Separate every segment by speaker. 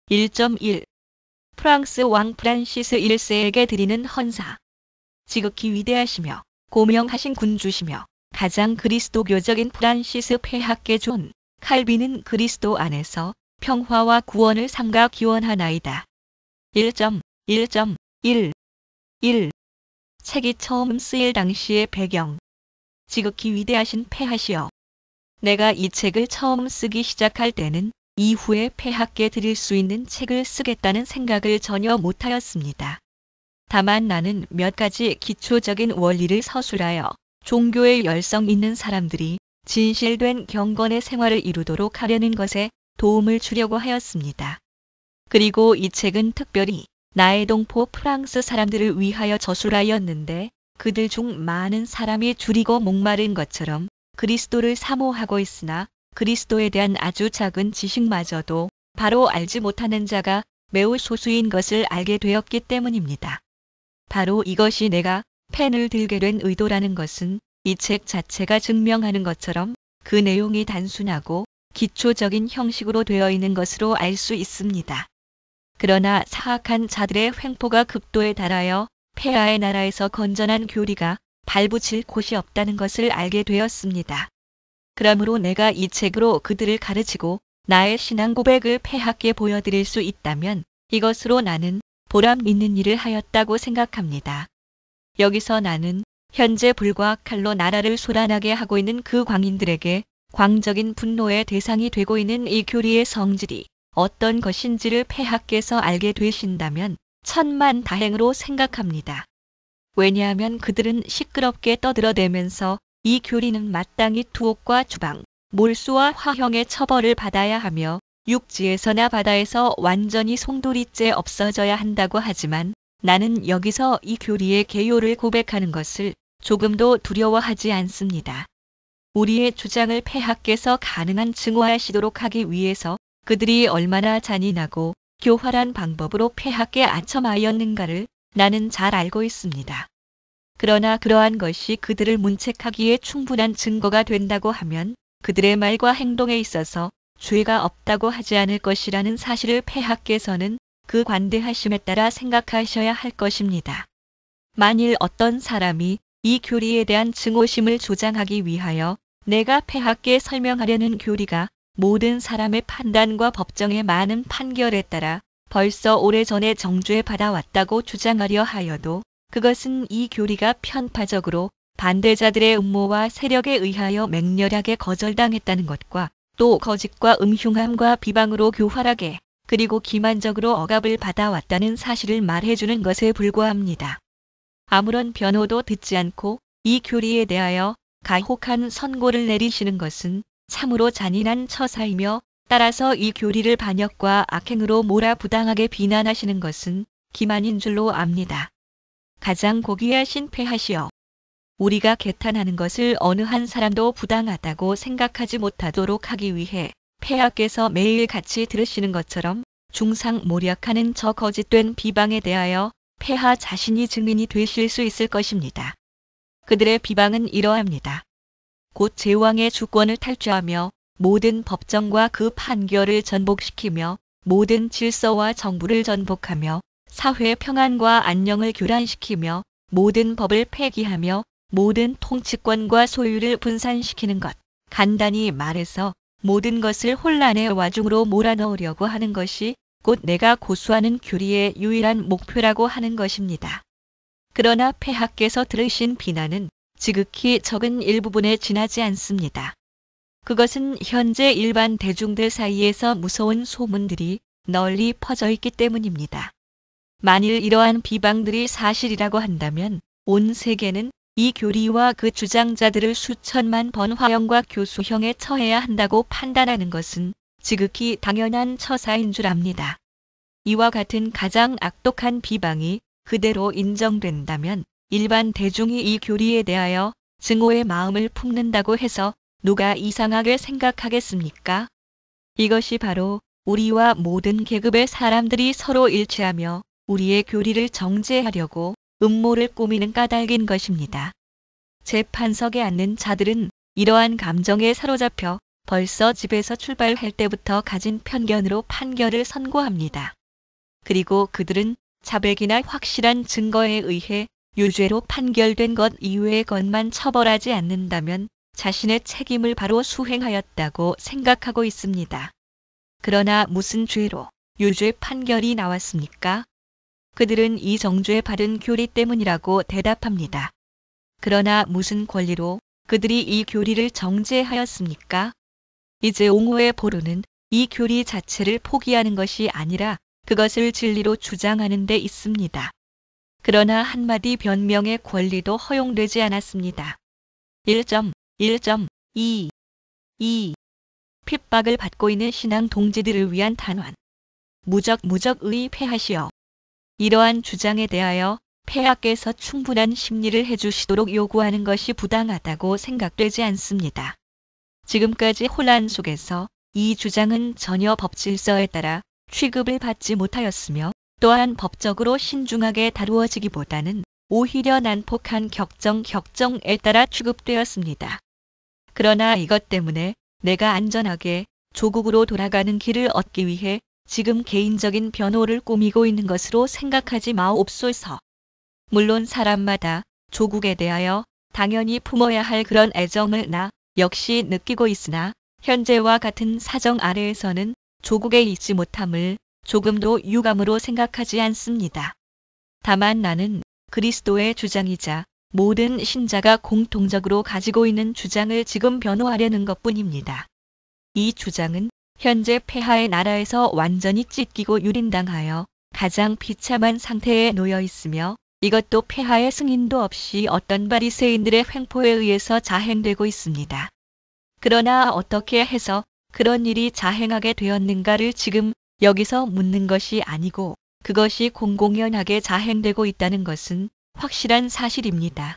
Speaker 1: 1.1. 프랑스 왕 프란시스 1세에게 드리는 헌사. 지극히 위대하시며 고명하신 군주시며 가장 그리스도교적인 프란시스 폐하께 존 칼빈은 그리스도 안에서 평화와 구원을 삼가 기원하나이다. 1.1.1. 책이 처음 쓰일 당시의 배경. 지극히 위대하신 폐하시여. 내가 이 책을 처음 쓰기 시작할 때는 이후에 폐하께 드릴 수 있는 책을 쓰겠다는 생각을 전혀 못하였습니다. 다만 나는 몇 가지 기초적인 원리를 서술하여 종교의 열성 있는 사람들이 진실된 경건의 생활을 이루도록 하려는 것에 도움을 주려고 하였습니다. 그리고 이 책은 특별히 나의 동포 프랑스 사람들을 위하여 저술하였는데 그들 중 많은 사람이 줄이고 목마른 것처럼 그리스도를 사모하고 있으나 그리스도에 대한 아주 작은 지식마저도 바로 알지 못하는 자가 매우 소수인 것을 알게 되었기 때문입니다. 바로 이것이 내가 펜을 들게 된 의도라는 것은 이 책 자체가 증명하는 것처럼 그 내용이 단순하고 기초적인 형식으로 되어 있는 것으로 알 수 있습니다. 그러나 사악한 자들의 횡포가 극도에 달하여 폐하의 나라에서 건전한 교리가 발붙일 곳이 없다는 것을 알게 되었습니다. 그러므로 내가 이 책으로 그들을 가르치고 나의 신앙 고백을 폐하께 보여드릴 수 있다면 이것으로 나는 보람 있는 일을 하였다고 생각합니다. 여기서 나는 현재 불과 칼로 나라를 소란하게 하고 있는 그 광인들에게 광적인 분노의 대상이 되고 있는 이 교리의 성질이 어떤 것인지를 폐하께서 알게 되신다면 천만다행으로 생각합니다. 왜냐하면 그들은 시끄럽게 떠들어대면서 이 교리는 마땅히 투옥과 추방, 몰수와 화형의 처벌을 받아야 하며 육지에서나 바다에서 완전히 송두리째 없어져야 한다고 하지만 나는 여기서 이 교리의 개요를 고백하는 것을 조금도 두려워하지 않습니다. 우리의 주장을 폐하께서 가능한 증오하시도록 하기 위해서 그들이 얼마나 잔인하고 교활한 방법으로 폐하께 아첨하였는가를 나는 잘 알고 있습니다. 그러나 그러한 것이 그들을 문책하기에 충분한 증거가 된다고 하면 그들의 말과 행동에 있어서 죄가 없다고 하지 않을 것이라는 사실을 폐하께서는 그 관대하심에 따라 생각하셔야 할 것입니다. 만일 어떤 사람이 이 교리에 대한 증오심을 조장하기 위하여 내가 폐하께 설명하려는 교리가 모든 사람의 판단과 법정의 많은 판결에 따라 벌써 오래전에 정죄 받아왔다고 주장하려 하여도 그것은 이 교리가 편파적으로 반대자들의 음모와 세력에 의하여 맹렬하게 거절당했다는 것과 또 거짓과 음흉함과 비방으로 교활하게 그리고 기만적으로 억압을 받아왔다는 사실을 말해주는 것에 불과합니다. 아무런 변호도 듣지 않고 이 교리에 대하여 가혹한 선고를 내리시는 것은 참으로 잔인한 처사이며 따라서 이 교리를 반역과 악행으로 몰아부당하게 비난하시는 것은 기만인 줄로 압니다. 가장 고귀하신 폐하시여. 우리가 개탄하는 것을 어느 한 사람도 부당하다고 생각하지 못하도록 하기 위해 폐하께서 매일 같이 들으시는 것처럼 중상모략하는 저 거짓된 비방에 대하여 폐하 자신이 증인이 되실 수 있을 것입니다. 그들의 비방은 이러합니다. 곧 제왕의 주권을 탈취하며 모든 법정과 그 판결을 전복시키며 모든 질서와 정부를 전복하며 사회 평안과 안녕을 교란시키며 모든 법을 폐기하며 모든 통치권과 소유를 분산시키는 것. 간단히 말해서 모든 것을 혼란의 와중으로 몰아넣으려고 하는 것이 곧 내가 고수하는 교리의 유일한 목표라고 하는 것입니다. 그러나 폐하께서 들으신 비난은 지극히 적은 일부분에 지나지 않습니다. 그것은 현재 일반 대중들 사이에서 무서운 소문들이 널리 퍼져 있기 때문입니다. 만일 이러한 비방들이 사실이라고 한다면 온 세계는 이 교리와 그 주장자들을 수천만 번 화형과 교수형에 처해야 한다고 판단하는 것은 지극히 당연한 처사인 줄 압니다. 이와 같은 가장 악독한 비방이 그대로 인정된다면 일반 대중이 이 교리에 대하여 증오의 마음을 품는다고 해서 누가 이상하게 생각하겠습니까? 이것이 바로 우리와 모든 계급의 사람들이 서로 일치하며 우리의 교리를 정죄하려고 음모를 꾸미는 까닭인 것입니다. 재판석에 앉는 자들은 이러한 감정에 사로잡혀 벌써 집에서 출발할 때부터 가진 편견으로 판결을 선고합니다. 그리고 그들은 자백이나 확실한 증거에 의해 유죄로 판결된 것 이외의 것만 처벌하지 않는다면 자신의 책임을 바로 수행하였다고 생각하고 있습니다. 그러나 무슨 죄로 유죄 판결이 나왔습니까? 그들은 이 정죄 받은 교리 때문이라고 대답합니다. 그러나 무슨 권리로 그들이 이 교리를 정죄하였습니까? 이제 옹호의 보루는 이 교리 자체를 포기하는 것이 아니라 그것을 진리로 주장하는 데 있습니다. 그러나 한마디 변명의 권리도 허용되지 않았습니다. 1.1.2 핍박을 받고 있는 신앙 동지들을 위한 단원. 무적의 폐하시오. 이러한 주장에 대하여 폐하께서 충분한 심리를 해주시도록 요구하는 것이 부당하다고 생각되지 않습니다. 지금까지 혼란 속에서 이 주장은 전혀 법질서에 따라 취급을 받지 못하였으며 또한 법적으로 신중하게 다루어지기보다는 오히려 난폭한 격정에 따라 취급되었습니다. 그러나 이것 때문에 내가 안전하게 조국으로 돌아가는 길을 얻기 위해 지금 개인적인 변호를 꾸미고 있는 것으로 생각하지 마옵소서. 물론 사람마다 조국에 대하여 당연히 품어야 할 그런 애정을 나 역시 느끼고 있으나 현재와 같은 사정 아래에서는 조국에 있지 못함을 조금도 유감으로 생각하지 않습니다. 다만 나는 그리스도의 주장이자 모든 신자가 공통적으로 가지고 있는 주장을 지금 변호하려는 것뿐입니다. 이 주장은 현재 폐하의 나라에서 완전히 찢기고 유린당하여 가장 비참한 상태에 놓여 있으며 이것도 폐하의 승인도 없이 어떤 바리새인들의 횡포에 의해서 자행되고 있습니다. 그러나 어떻게 해서 그런 일이 자행하게 되었는가를 지금 여기서 묻는 것이 아니고 그것이 공공연하게 자행되고 있다는 것은 확실한 사실입니다.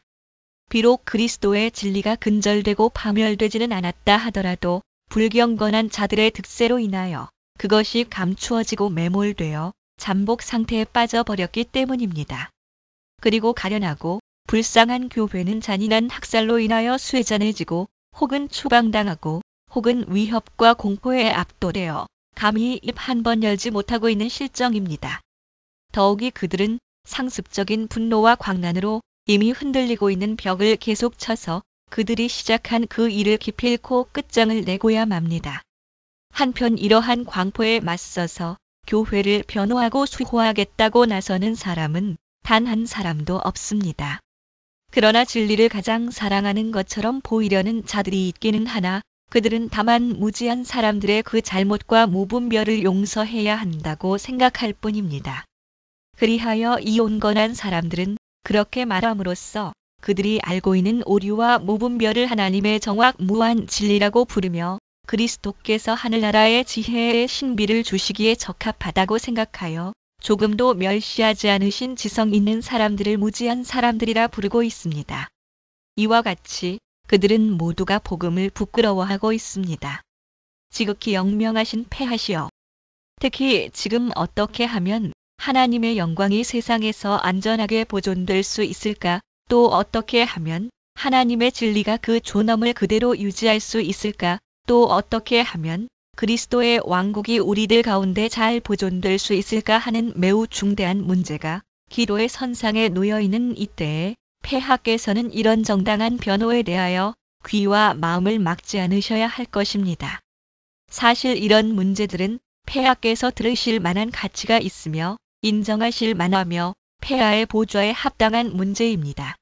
Speaker 1: 비록 그리스도의 진리가 근절되고 파멸되지는 않았다 하더라도 불경건한 자들의 득세로 인하여 그것이 감추어지고 매몰되어 잠복 상태에 빠져버렸기 때문입니다. 그리고 가련하고 불쌍한 교회는 잔인한 학살로 인하여 쇠잔해지고 혹은 추방당하고 혹은 위협과 공포에 압도되어 감히 입 한 번 열지 못하고 있는 실정입니다. 더욱이 그들은 상습적인 분노와 광란으로 이미 흔들리고 있는 벽을 계속 쳐서 그들이 시작한 그 일을 기필코 끝장을 내고야 맙니다. 한편 이러한 광포에 맞서서 교회를 변호하고 수호하겠다고 나서는 사람은 단 한 사람도 없습니다. 그러나 진리를 가장 사랑하는 것처럼 보이려는 자들이 있기는 하나 그들은 다만 무지한 사람들의 그 잘못과 무분별을 용서해야 한다고 생각할 뿐입니다. 그리하여 이 온건한 사람들은 그렇게 말함으로써 그들이 알고 있는 오류와 무분별을 하나님의 정확 무한 진리라고 부르며 그리스도께서 하늘나라의 지혜의 신비를 주시기에 적합하다고 생각하여 조금도 멸시하지 않으신 지성 있는 사람들을 무지한 사람들이라 부르고 있습니다. 이와 같이 그들은 모두가 복음을 부끄러워하고 있습니다. 지극히 영명하신 폐하시여. 특히 지금 어떻게 하면 하나님의 영광이 세상에서 안전하게 보존될 수 있을까? 또 어떻게 하면 하나님의 진리가 그 존엄을 그대로 유지할 수 있을까? 또 어떻게 하면 그리스도의 왕국이 우리들 가운데 잘 보존될 수 있을까 하는 매우 중대한 문제가 기로의 선상에 놓여 있는 이때에 폐하께서는 이런 정당한 변호에 대하여 귀와 마음을 막지 않으셔야 할 것입니다. 사실 이런 문제들은 폐하께서 들으실 만한 가치가 있으며 인정하실 만하며 폐하의 보좌에 합당한 문제입니다.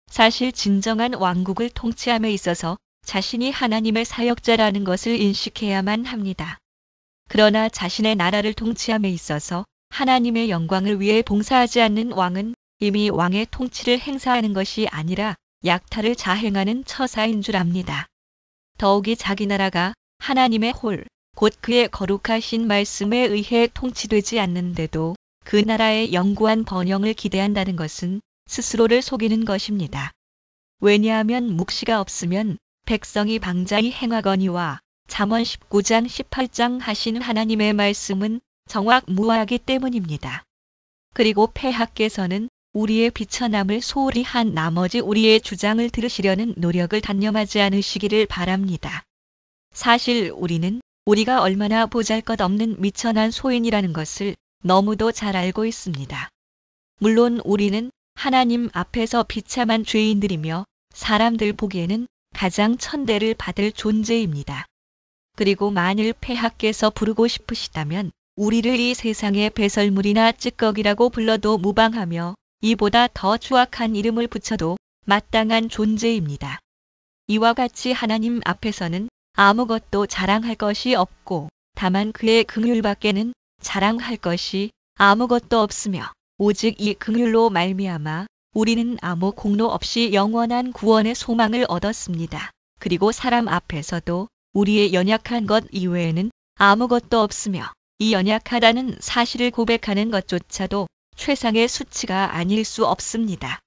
Speaker 1: 사실 진정한 왕국을 통치함에 있어서 자신이 하나님의 사역자라는 것을 인식해야만 합니다. 그러나 자신의 나라를 통치함에 있어서 하나님의 영광을 위해 봉사하지 않는 왕은 이미 왕의 통치를 행사하는 것이 아니라 약탈을 자행하는 처사인 줄 압니다. 더욱이 자기 나라가 하나님의 곧 그의 거룩하신 말씀에 의해 통치되지 않는데도 그 나라의 영구한 번영을 기대한다는 것은 스스로를 속이는 것입니다. 왜냐하면 묵시가 없으면 백성이 방자히 행하거니와 잠언 19장 18장 하신 하나님의 말씀은 정확무하기 때문입니다. 그리고 폐하께서는 우리의 비천함을 소홀히 한 나머지 우리의 주장을 들으시려는 노력을 단념하지 않으시기를 바랍니다. 사실 우리는 우리가 얼마나 보잘것없는 미천한 소인이라는 것을 너무도 잘 알고 있습니다. 물론 우리는 하나님 앞에서 비참한 죄인들이며 사람들 보기에는 가장 천대를 받을 존재입니다. 그리고 만일 폐하께서 부르고 싶으시다면 우리를 이 세상의 배설물이나 찌꺼기라고 불러도 무방하며 이보다 더 추악한 이름을 붙여도 마땅한 존재입니다. 이와 같이 하나님 앞에서는 아무것도 자랑할 것이 없고 다만 그의 긍휼밖에는 자랑할 것이 아무것도 없으며 오직 이 긍휼로 말미암아 우리는 아무 공로 없이 영원한 구원의 소망을 얻었습니다. 그리고 사람 앞에서도 우리의 연약한 것 이외에는 아무것도 없으며 이 연약하다는 사실을 고백하는 것조차도 최상의 수치가 아닐 수 없습니다.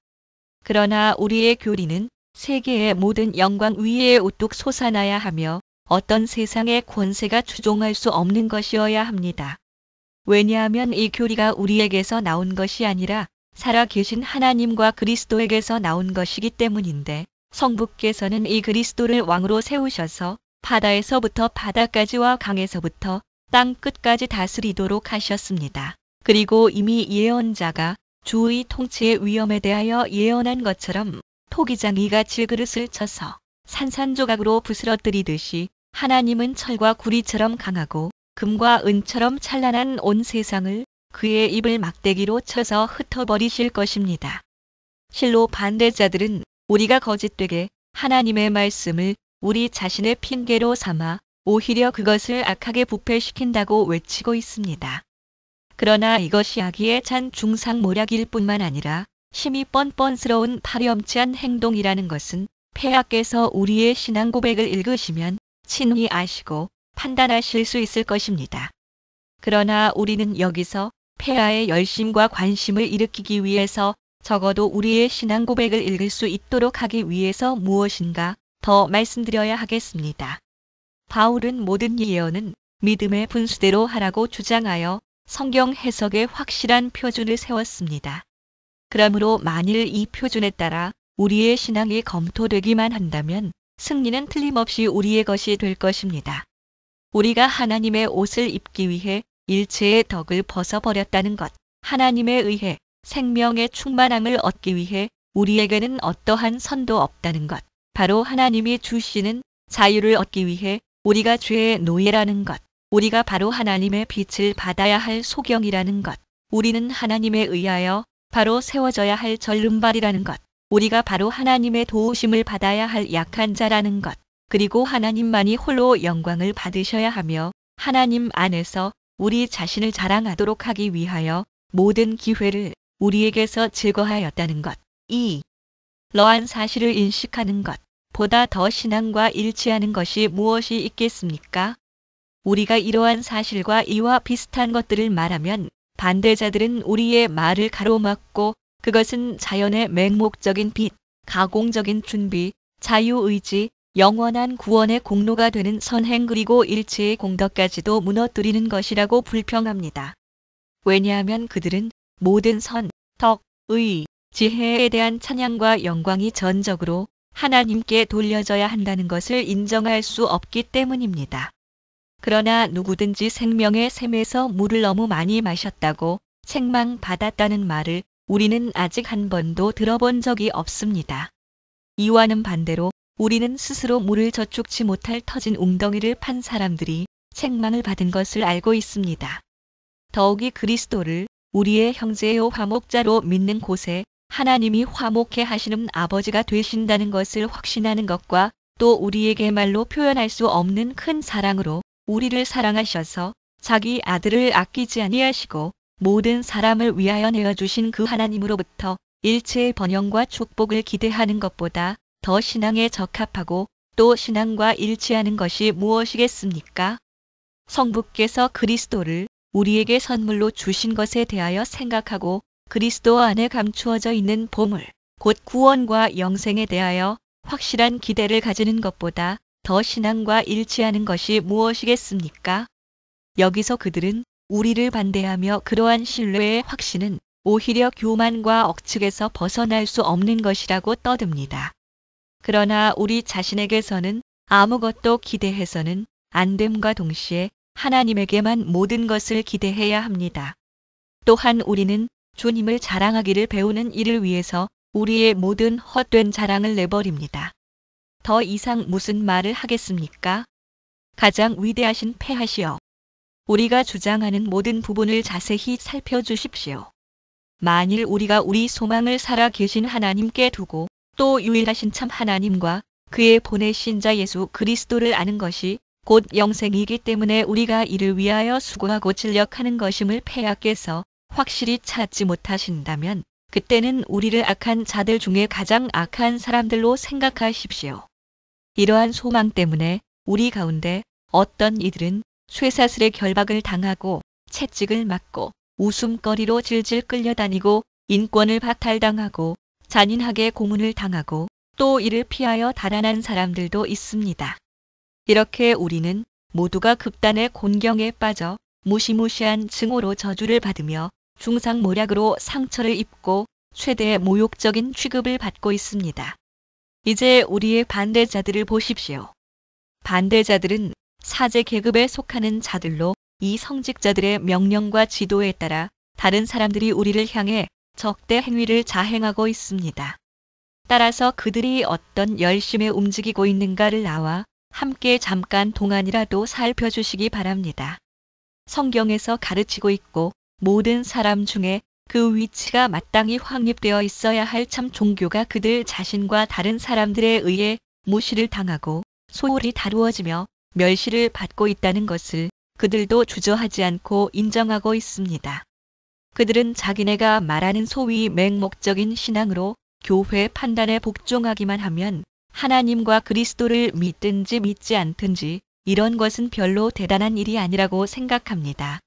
Speaker 1: 그러나 우리의 교리는 세계의 모든 영광 위에 우뚝 솟아나야 하며 어떤 세상의 권세가 추종할 수 없는 것이어야 합니다. 왜냐하면 이 교리가 우리에게서 나온 것이 아니라 살아계신 하나님과 그리스도에게서 나온 것이기 때문인데 성부께서는 이 그리스도를 왕으로 세우셔서 바다에서부터 바다까지와 강에서부터 땅 끝까지 다스리도록 하셨습니다. 그리고 이미 예언자가 주의 통치의 위엄에 대하여 예언한 것처럼 토기장이가 질그릇을 쳐서 산산조각으로 부스러뜨리듯이 하나님은 철과 구리처럼 강하고 금과 은처럼 찬란한 온 세상을 그의 입을 막대기로 쳐서 흩어버리실 것입니다. 실로 반대자들은 우리가 거짓되게 하나님의 말씀을 우리 자신의 핑계로 삼아 오히려 그것을 악하게 부패시킨다고 외치고 있습니다. 그러나 이것이 악의에 찬 중상모략일 뿐만 아니라 심히 뻔뻔스러운 파렴치한 행동이라는 것은 폐하께서 우리의 신앙 고백을 읽으시면 친히 아시고 판단하실 수 있을 것입니다. 그러나 우리는 여기서 폐하의 열심과 관심을 일으키기 위해서 적어도 우리의 신앙 고백을 읽을 수 있도록 하기 위해서 무엇인가 더 말씀드려야 하겠습니다. 바울은 모든 예언은 믿음의 분수대로 하라고 주장하여 성경 해석에 확실한 표준을 세웠습니다. 그러므로 만일 이 표준에 따라 우리의 신앙이 검토되기만 한다면 승리는 틀림없이 우리의 것이 될 것입니다. 우리가 하나님의 옷을 입기 위해 일체의 덕을 벗어버렸다는 것, 하나님에 의해 생명의 충만함을 얻기 위해 우리에게는 어떠한 선도 없다는 것, 바로 하나님이 주시는 자유를 얻기 위해 우리가 죄의 노예라는 것, 우리가 바로 하나님의 빛을 받아야 할 소경이라는 것, 우리는 하나님에 의하여 바로 세워져야 할 절름발이라는 것, 우리가 바로 하나님의 도우심을 받아야 할 약한 자라는 것, 그리고 하나님만이 홀로 영광을 받으셔야 하며 하나님 안에서 우리 자신을 자랑하도록 하기 위하여 모든 기회를 우리에게서 제거하였다는 것, 이러한 사실을 인식하는 것, 보다 더 신앙과 일치하는 것이 무엇이 있겠습니까? 우리가 이러한 사실과 이와 비슷한 것들을 말하면 반대자들은 우리의 말을 가로막고 그것은 자연의 맹목적인 빛, 가공적인 준비, 자유의지, 영원한 구원의 공로가 되는 선행 그리고 일체의 공덕까지도 무너뜨리는 것이라고 불평합니다. 왜냐하면 그들은 모든 선, 덕, 의, 지혜에 대한 찬양과 영광이 전적으로 하나님께 돌려져야 한다는 것을 인정할 수 없기 때문입니다. 그러나 누구든지 생명의 샘에서 물을 너무 많이 마셨다고 책망받았다는 말을 우리는 아직 한 번도 들어본 적이 없습니다. 이와는 반대로 우리는 스스로 물을 저축치 못할 터진 웅덩이를 판 사람들이 책망을 받은 것을 알고 있습니다. 더욱이 그리스도를 우리의 형제요 화목자로 믿는 곳에 하나님이 화목해 하시는 아버지가 되신다는 것을 확신하는 것과 또 우리에게 말로 표현할 수 없는 큰 사랑으로 우리를 사랑하셔서 자기 아들을 아끼지 아니하시고 모든 사람을 위하여 내어주신 그 하나님으로부터 일체의 번영과 축복을 기대하는 것보다 더 신앙에 적합하고 또 신앙과 일치하는 것이 무엇이겠습니까? 성부께서 그리스도를 우리에게 선물로 주신 것에 대하여 생각하고 그리스도 안에 감추어져 있는 보물, 곧 구원과 영생에 대하여 확실한 기대를 가지는 것보다 더 신앙과 일치하는 것이 무엇이겠습니까? 여기서 그들은 우리를 반대하며 그러한 신뢰의 확신은 오히려 교만과 억측에서 벗어날 수 없는 것이라고 떠듭니다. 그러나 우리 자신에게서는 아무것도 기대해서는 안 됨과 동시에 하나님에게만 모든 것을 기대해야 합니다. 또한 우리는 주님을 자랑하기를 배우는 일을 위해서 우리의 모든 헛된 자랑을 내버립니다. 더 이상 무슨 말을 하겠습니까? 가장 위대하신 폐하시여. 우리가 주장하는 모든 부분을 자세히 살펴주십시오. 만일 우리가 우리 소망을 살아 계신 하나님께 두고 또 유일하신 참 하나님과 그의 보내신 자 예수 그리스도를 아는 것이 곧 영생이기 때문에 우리가 이를 위하여 수고하고 진력하는 것임을 폐하께서 확실히 찾지 못하신다면 그때는 우리를 악한 자들 중에 가장 악한 사람들로 생각하십시오. 이러한 소망 때문에 우리 가운데 어떤 이들은 쇠사슬의 결박을 당하고 채찍을 맞고 웃음거리로 질질 끌려다니고 인권을 박탈당하고 잔인하게 고문을 당하고 또 이를 피하여 달아난 사람들도 있습니다. 이렇게 우리는 모두가 극단의 곤경에 빠져 무시무시한 증오로 저주를 받으며 중상모략으로 상처를 입고 최대의 모욕적인 취급을 받고 있습니다. 이제 우리의 반대자들을 보십시오. 반대자들은 사제 계급에 속하는 자들로 이 성직자들의 명령과 지도에 따라 다른 사람들이 우리를 향해 적대 행위를 자행하고 있습니다. 따라서 그들이 어떤 열심에 움직이고 있는가를 나와 함께 잠깐 동안이라도 살펴주시기 바랍니다. 성경에서 가르치고 있고 모든 사람 중에 그 위치가 마땅히 확립되어 있어야 할 참 종교가 그들 자신과 다른 사람들에 의해 무시를 당하고 소홀히 다루어지며 멸시를 받고 있다는 것을 그들도 주저하지 않고 인정하고 있습니다. 그들은 자기네가 말하는 소위 맹목적인 신앙으로 교회 판단에 복종하기만 하면 하나님과 그리스도를 믿든지 믿지 않든지 이런 것은 별로 대단한 일이 아니라고 생각합니다.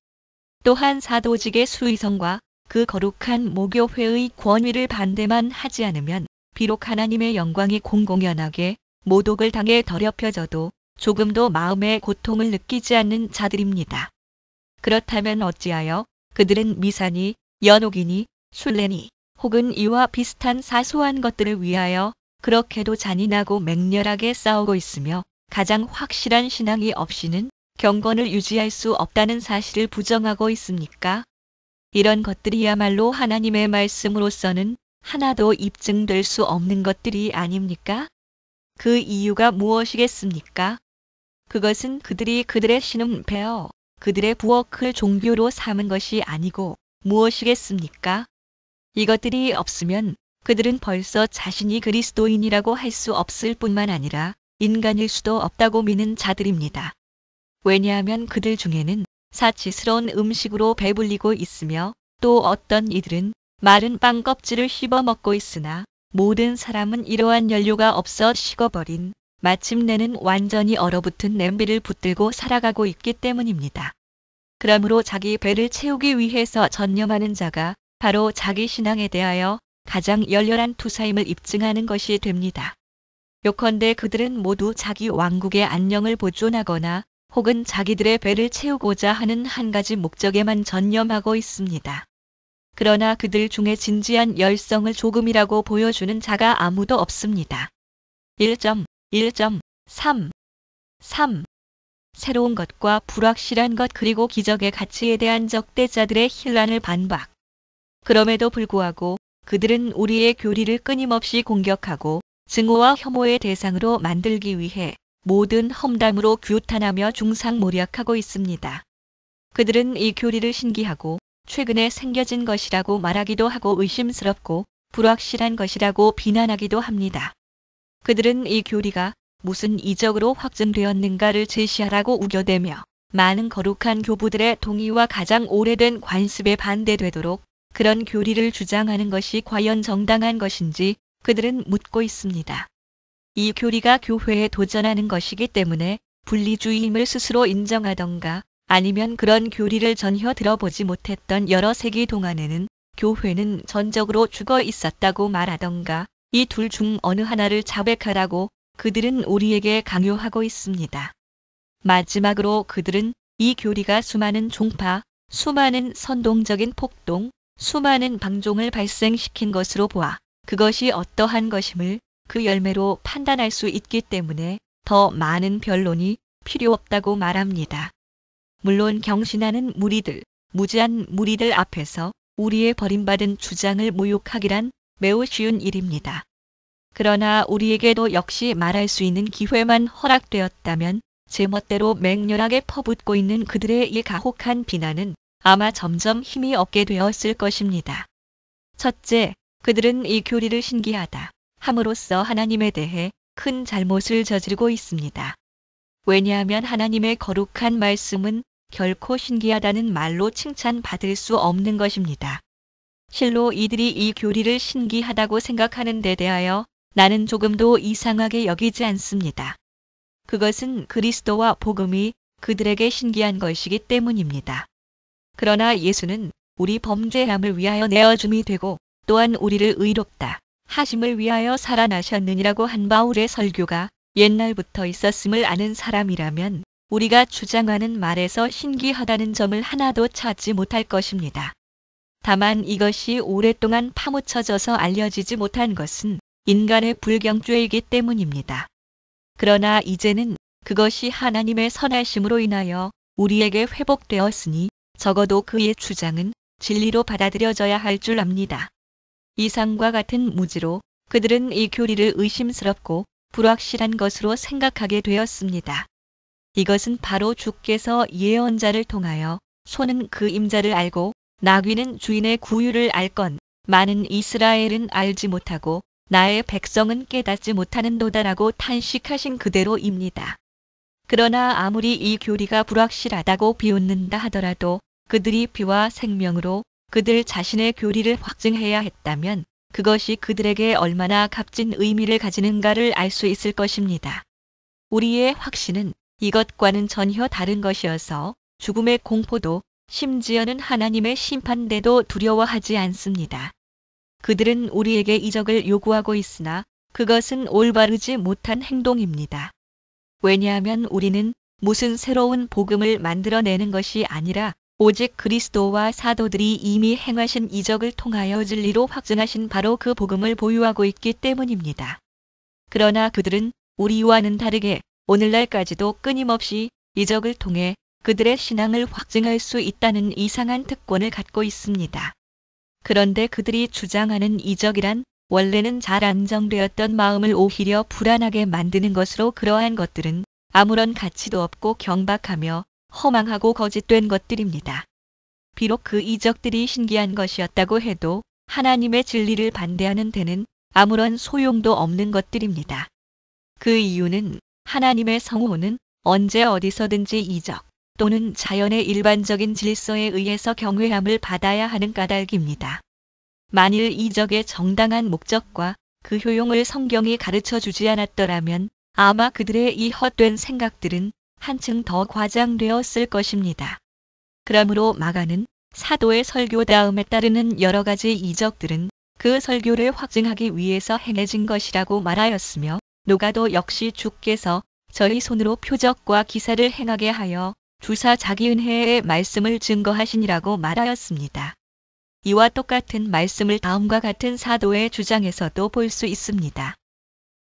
Speaker 1: 또한 사도직의 수의성과 그 거룩한 모교회의 권위를 반대만 하지 않으면 비록 하나님의 영광이 공공연하게 모독을 당해 더럽혀져도 조금도 마음의 고통을 느끼지 않는 자들입니다. 그렇다면 어찌하여 그들은 미사니, 연옥이니, 순례니 혹은 이와 비슷한 사소한 것들을 위하여 그렇게도 잔인하고 맹렬하게 싸우고 있으며 가장 확실한 신앙이 없이는 경건을 유지할 수 없다는 사실을 부정하고 있습니까? 이런 것들이야말로 하나님의 말씀으로서는 하나도 입증될 수 없는 것들이 아닙니까? 그 이유가 무엇이겠습니까? 그것은 그들이 그들의 신음 베어 그들의 부엌을 종교로 삼은 것이 아니고 무엇이겠습니까? 이것들이 없으면 그들은 벌써 자신이 그리스도인이라고 할 수 없을 뿐만 아니라 인간일 수도 없다고 믿는 자들입니다. 왜냐하면 그들 중에는 사치스러운 음식으로 배불리고 있으며 또 어떤 이들은 마른 빵 껍질을 씹어 먹고 있으나 모든 사람은 이러한 연료가 없어 식어버린 마침내는 완전히 얼어붙은 냄비를 붙들고 살아가고 있기 때문입니다. 그러므로 자기 배를 채우기 위해서 전념하는 자가 바로 자기 신앙에 대하여 가장 열렬한 투사임을 입증하는 것이 됩니다. 요컨대 그들은 모두 자기 왕국의 안녕을 보존하거나 혹은 자기들의 배를 채우고자 하는 한 가지 목적에만 전념하고 있습니다. 그러나 그들 중에 진지한 열성을 조금이라고 보여주는 자가 아무도 없습니다. 1.1.3 새로운 것과 불확실한 것 그리고 기적의 가치에 대한 적대자들의 혼란을 반박. 그럼에도 불구하고 그들은 우리의 교리를 끊임없이 공격하고 증오와 혐오의 대상으로 만들기 위해 모든 험담으로 규탄하며 중상모략하고 있습니다. 그들은 이 교리를 신기하고 최근에 생겨진 것이라고 말하기도 하고 의심스럽고 불확실한 것이라고 비난하기도 합니다. 그들은 이 교리가 무슨 이적으로 확증되었는가를 제시하라고 우겨대며 많은 거룩한 교부들의 동의와 가장 오래된 관습에 반대되도록 그런 교리를 주장하는 것이 과연 정당한 것인지 그들은 묻고 있습니다. 이 교리가 교회에 도전하는 것이기 때문에 분리주의임을 스스로 인정하던가 아니면 그런 교리를 전혀 들어보지 못했던 여러 세기 동안에는 교회는 전적으로 죽어 있었다고 말하던가 이 둘 중 어느 하나를 자백하라고 그들은 우리에게 강요하고 있습니다. 마지막으로 그들은 이 교리가 수많은 종파, 수많은 선동적인 폭동, 수많은 방종을 발생시킨 것으로 보아 그것이 어떠한 것임을 그 열매로 판단할 수 있기 때문에 더 많은 변론이 필요 없다고 말합니다. 물론 경신하는 무리들, 무지한 무리들 앞에서 우리의 버림받은 주장을 모욕하기란 매우 쉬운 일입니다. 그러나 우리에게도 역시 말할 수 있는 기회만 허락되었다면 제멋대로 맹렬하게 퍼붓고 있는 그들의 이 가혹한 비난은 아마 점점 힘이 없게 되었을 것입니다. 첫째, 그들은 이 교리를 신기하다 함으로써 하나님에 대해 큰 잘못을 저지르고 있습니다. 왜냐하면 하나님의 거룩한 말씀은 결코 신기하다는 말로 칭찬받을 수 없는 것입니다. 실로 이들이 이 교리를 신기하다고 생각하는 데 대하여 나는 조금도 이상하게 여기지 않습니다. 그것은 그리스도와 복음이 그들에게 신기한 것이기 때문입니다. 그러나 예수는 우리 범죄함을 위하여 내어줌이 되고 또한 우리를 의롭다 하심을 위하여 살아나셨느니라고 한 바울의 설교가 옛날부터 있었음을 아는 사람이라면 우리가 주장하는 말에서 신기하다는 점을 하나도 찾지 못할 것입니다. 다만 이것이 오랫동안 파묻혀져서 알려지지 못한 것은 인간의 불경죄이기 때문입니다. 그러나 이제는 그것이 하나님의 선하심으로 인하여 우리에게 회복되었으니 적어도 그의 주장은 진리로 받아들여져야 할 줄 압니다. 이상과 같은 무지로 그들은 이 교리를 의심스럽고 불확실한 것으로 생각하게 되었습니다. 이것은 바로 주께서 예언자를 통하여 소는 그 임자를 알고 나귀는 주인의 구유를 알건 많은 이스라엘은 알지 못하고 나의 백성은 깨닫지 못하는도다라고 탄식하신 그대로입니다. 그러나 아무리 이 교리가 불확실하다고 비웃는다 하더라도 그들이 피와 생명으로 그들 자신의 교리를 확증해야 했다면 그것이 그들에게 얼마나 값진 의미를 가지는가를 알 수 있을 것입니다. 우리의 확신은 이것과는 전혀 다른 것이어서 죽음의 공포도 심지어는 하나님의 심판대도 두려워하지 않습니다. 그들은 우리에게 이적을 요구하고 있으나 그것은 올바르지 못한 행동입니다. 왜냐하면 우리는 무슨 새로운 복음을 만들어내는 것이 아니라 오직 그리스도와 사도들이 이미 행하신 이적을 통하여 진리로 확증하신 바로 그 복음을 보유하고 있기 때문입니다. 그러나 그들은 우리와는 다르게 오늘날까지도 끊임없이 이적을 통해 그들의 신앙을 확증할 수 있다는 이상한 특권을 갖고 있습니다. 그런데 그들이 주장하는 이적이란 원래는 잘 안정되었던 마음을 오히려 불안하게 만드는 것으로 그러한 것들은 아무런 가치도 없고 경박하며 허망하고 거짓된 것들입니다. 비록 그 이적들이 신기한 것이었다고 해도 하나님의 진리를 반대하는 데는 아무런 소용도 없는 것들입니다. 그 이유는 하나님의 성호는 언제 어디서든지 이적 또는 자연의 일반적인 질서에 의해서 경외함을 받아야 하는 까닭입니다. 만일 이적의 정당한 목적과 그 효용을 성경이 가르쳐 주지 않았더라면 아마 그들의 이 헛된 생각들은 한층 더 과장되었을 것입니다. 그러므로 마가는 사도의 설교 다음에 따르는 여러 가지 이적들은 그 설교를 확증하기 위해서 행해진 것이라고 말하였으며 누가도 역시 주께서 저희 손으로 표적과 기사를 행하게 하여 주사 자기 은혜의 말씀을 증거하시니라고 말하였습니다. 이와 똑같은 말씀을 다음과 같은 사도의 주장에서도 볼 수 있습니다.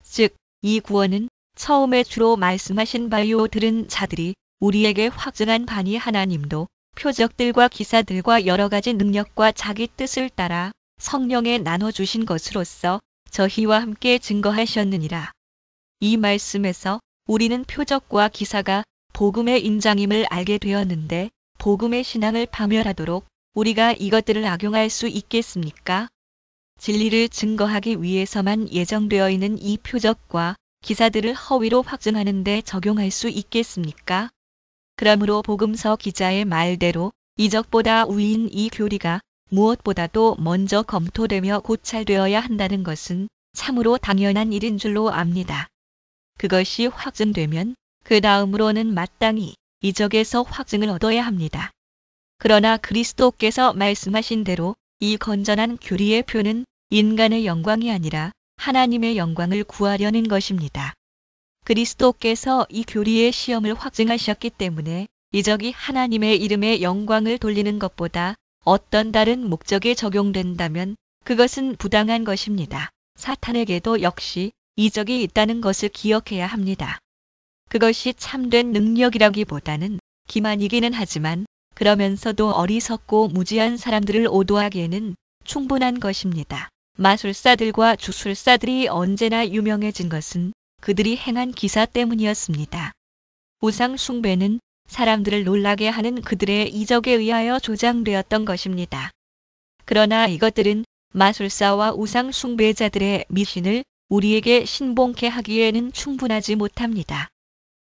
Speaker 1: 즉, 이 구원은 처음에 주로 말씀하신 바요 들은 자들이 우리에게 확증한 바니 하나님도 표적들과 기사들과 여러 가지 능력과 자기 뜻을 따라 성령에 나눠주신 것으로서 저희와 함께 증거하셨느니라. 이 말씀에서 우리는 표적과 기사가 복음의 인장임을 알게 되었는데 복음의 신앙을 파멸하도록 우리가 이것들을 악용할 수 있겠습니까? 진리를 증거하기 위해서만 예정되어 있는 이 표적과 기사들을 허위로 확증하는 데 적용할 수 있겠습니까? 그러므로 복음서 기자의 말대로 이적보다 우위인 이 교리가 무엇보다도 먼저 검토되며 고찰되어야 한다는 것은 참으로 당연한 일인 줄로 압니다. 그것이 확증되면 그 다음으로는 마땅히 이적에서 확증을 얻어야 합니다. 그러나 그리스도께서 말씀하신 대로 이 건전한 교리의 표는 인간의 영광이 아니라 하나님의 영광을 구하려는 것입니다. 그리스도께서 이 교리의 시험을 확증하셨기 때문에 이적이 하나님의 이름에 영광을 돌리는 것보다 어떤 다른 목적에 적용된다면 그것은 부당한 것입니다. 사탄에게도 역시 이적이 있다는 것을 기억해야 합니다. 그것이 참된 능력이라기보다는 기만이기는 하지만 그러면서도 어리석고 무지한 사람들을 오도하기에는 충분한 것입니다. 마술사들과 주술사들이 언제나 유명해진 것은 그들이 행한 기사 때문이었습니다. 우상 숭배는 사람들을 놀라게 하는 그들의 이적에 의하여 조장되었던 것입니다. 그러나 이것들은 마술사와 우상 숭배자들의 미신을 우리에게 신봉케 하기에는 충분하지 못합니다.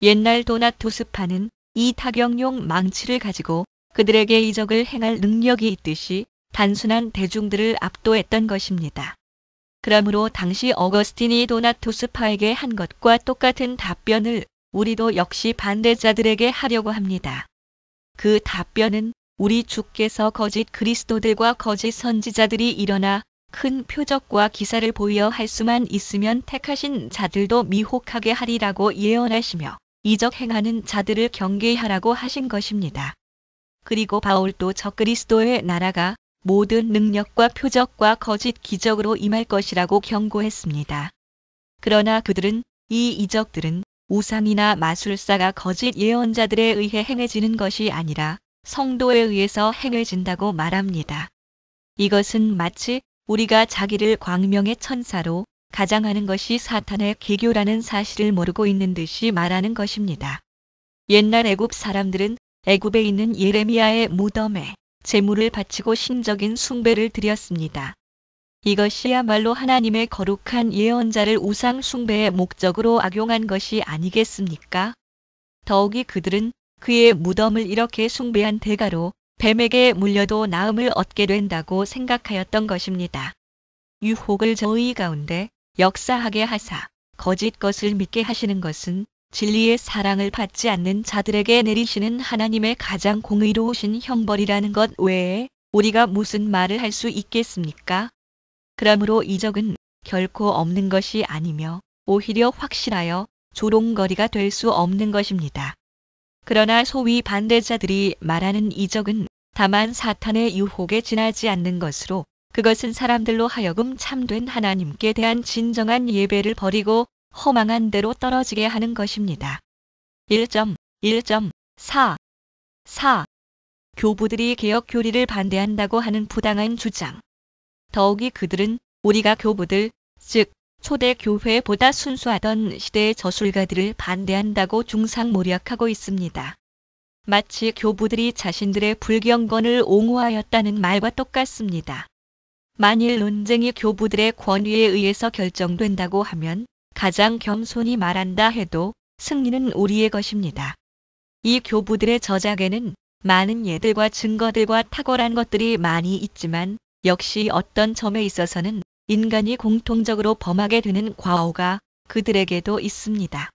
Speaker 1: 옛날 도나토스파는 이 타격용 망치를 가지고 그들에게 이적을 행할 능력이 있듯이 단순한 대중들을 압도했던 것입니다. 그러므로 당시 어거스틴이 도나토스파에게 한 것과 똑같은 답변을 우리도 역시 반대자들에게 하려고 합니다. 그 답변은 우리 주께서 거짓 그리스도들과 거짓 선지자들이 일어나 큰 표적과 기사를 보여 할 수만 있으면 택하신 자들도 미혹하게 하리라고 예언하시며 이적 행하는 자들을 경계하라고 하신 것입니다. 그리고 바울도 적그리스도의 나라가 모든 능력과 표적과 거짓 기적으로 임할 것이라고 경고했습니다. 그러나 그들은 이 이적들은 우상이나 마술사가 거짓 예언자들에 의해 행해지는 것이 아니라 성도에 의해서 행해진다고 말합니다. 이것은 마치 우리가 자기를 광명의 천사로 가장하는 것이 사탄의 계교라는 사실을 모르고 있는 듯이 말하는 것입니다. 옛날 애굽 사람들은 애굽에 있는 예레미야의 무덤에 제물을 바치고 신적인 숭배를 드렸습니다. 이것이야말로 하나님의 거룩한 예언자를 우상 숭배의 목적으로 악용한 것이 아니겠습니까? 더욱이 그들은 그의 무덤을 이렇게 숭배한 대가로 뱀에게 물려도 나음을 얻게 된다고 생각하였던 것입니다. 유혹을 저희 가운데 역사하게 하사 거짓 것을 믿게 하시는 것은 진리의 사랑을 받지 않는 자들에게 내리시는 하나님의 가장 공의로우신 형벌이라는 것 외에 우리가 무슨 말을 할 수 있겠습니까? 그러므로 이적은 결코 없는 것이 아니며 오히려 확실하여 조롱거리가 될 수 없는 것입니다. 그러나 소위 반대자들이 말하는 이적은 다만 사탄의 유혹에 지나지 않는 것으로 그것은 사람들로 하여금 참된 하나님께 대한 진정한 예배를 버리고 허망한 대로 떨어지게 하는 것입니다. 1.1.4 교부들이 개혁 교리를 반대한다고 하는 부당한 주장. 더욱이 그들은 우리가 교부들, 즉 초대 교회보다 순수하던 시대의 저술가들을 반대한다고 중상모략하고 있습니다. 마치 교부들이 자신들의 불경건을 옹호하였다는 말과 똑같습니다. 만일 논쟁이 교부들의 권위에 의해서 결정된다고 하면 가장 겸손히 말한다 해도 승리는 우리의 것입니다. 이 교부들의 저작에는 많은 예들과 증거들과 탁월한 것들이 많이 있지만 역시 어떤 점에 있어서는 인간이 공통적으로 범하게 되는 과오가 그들에게도 있습니다.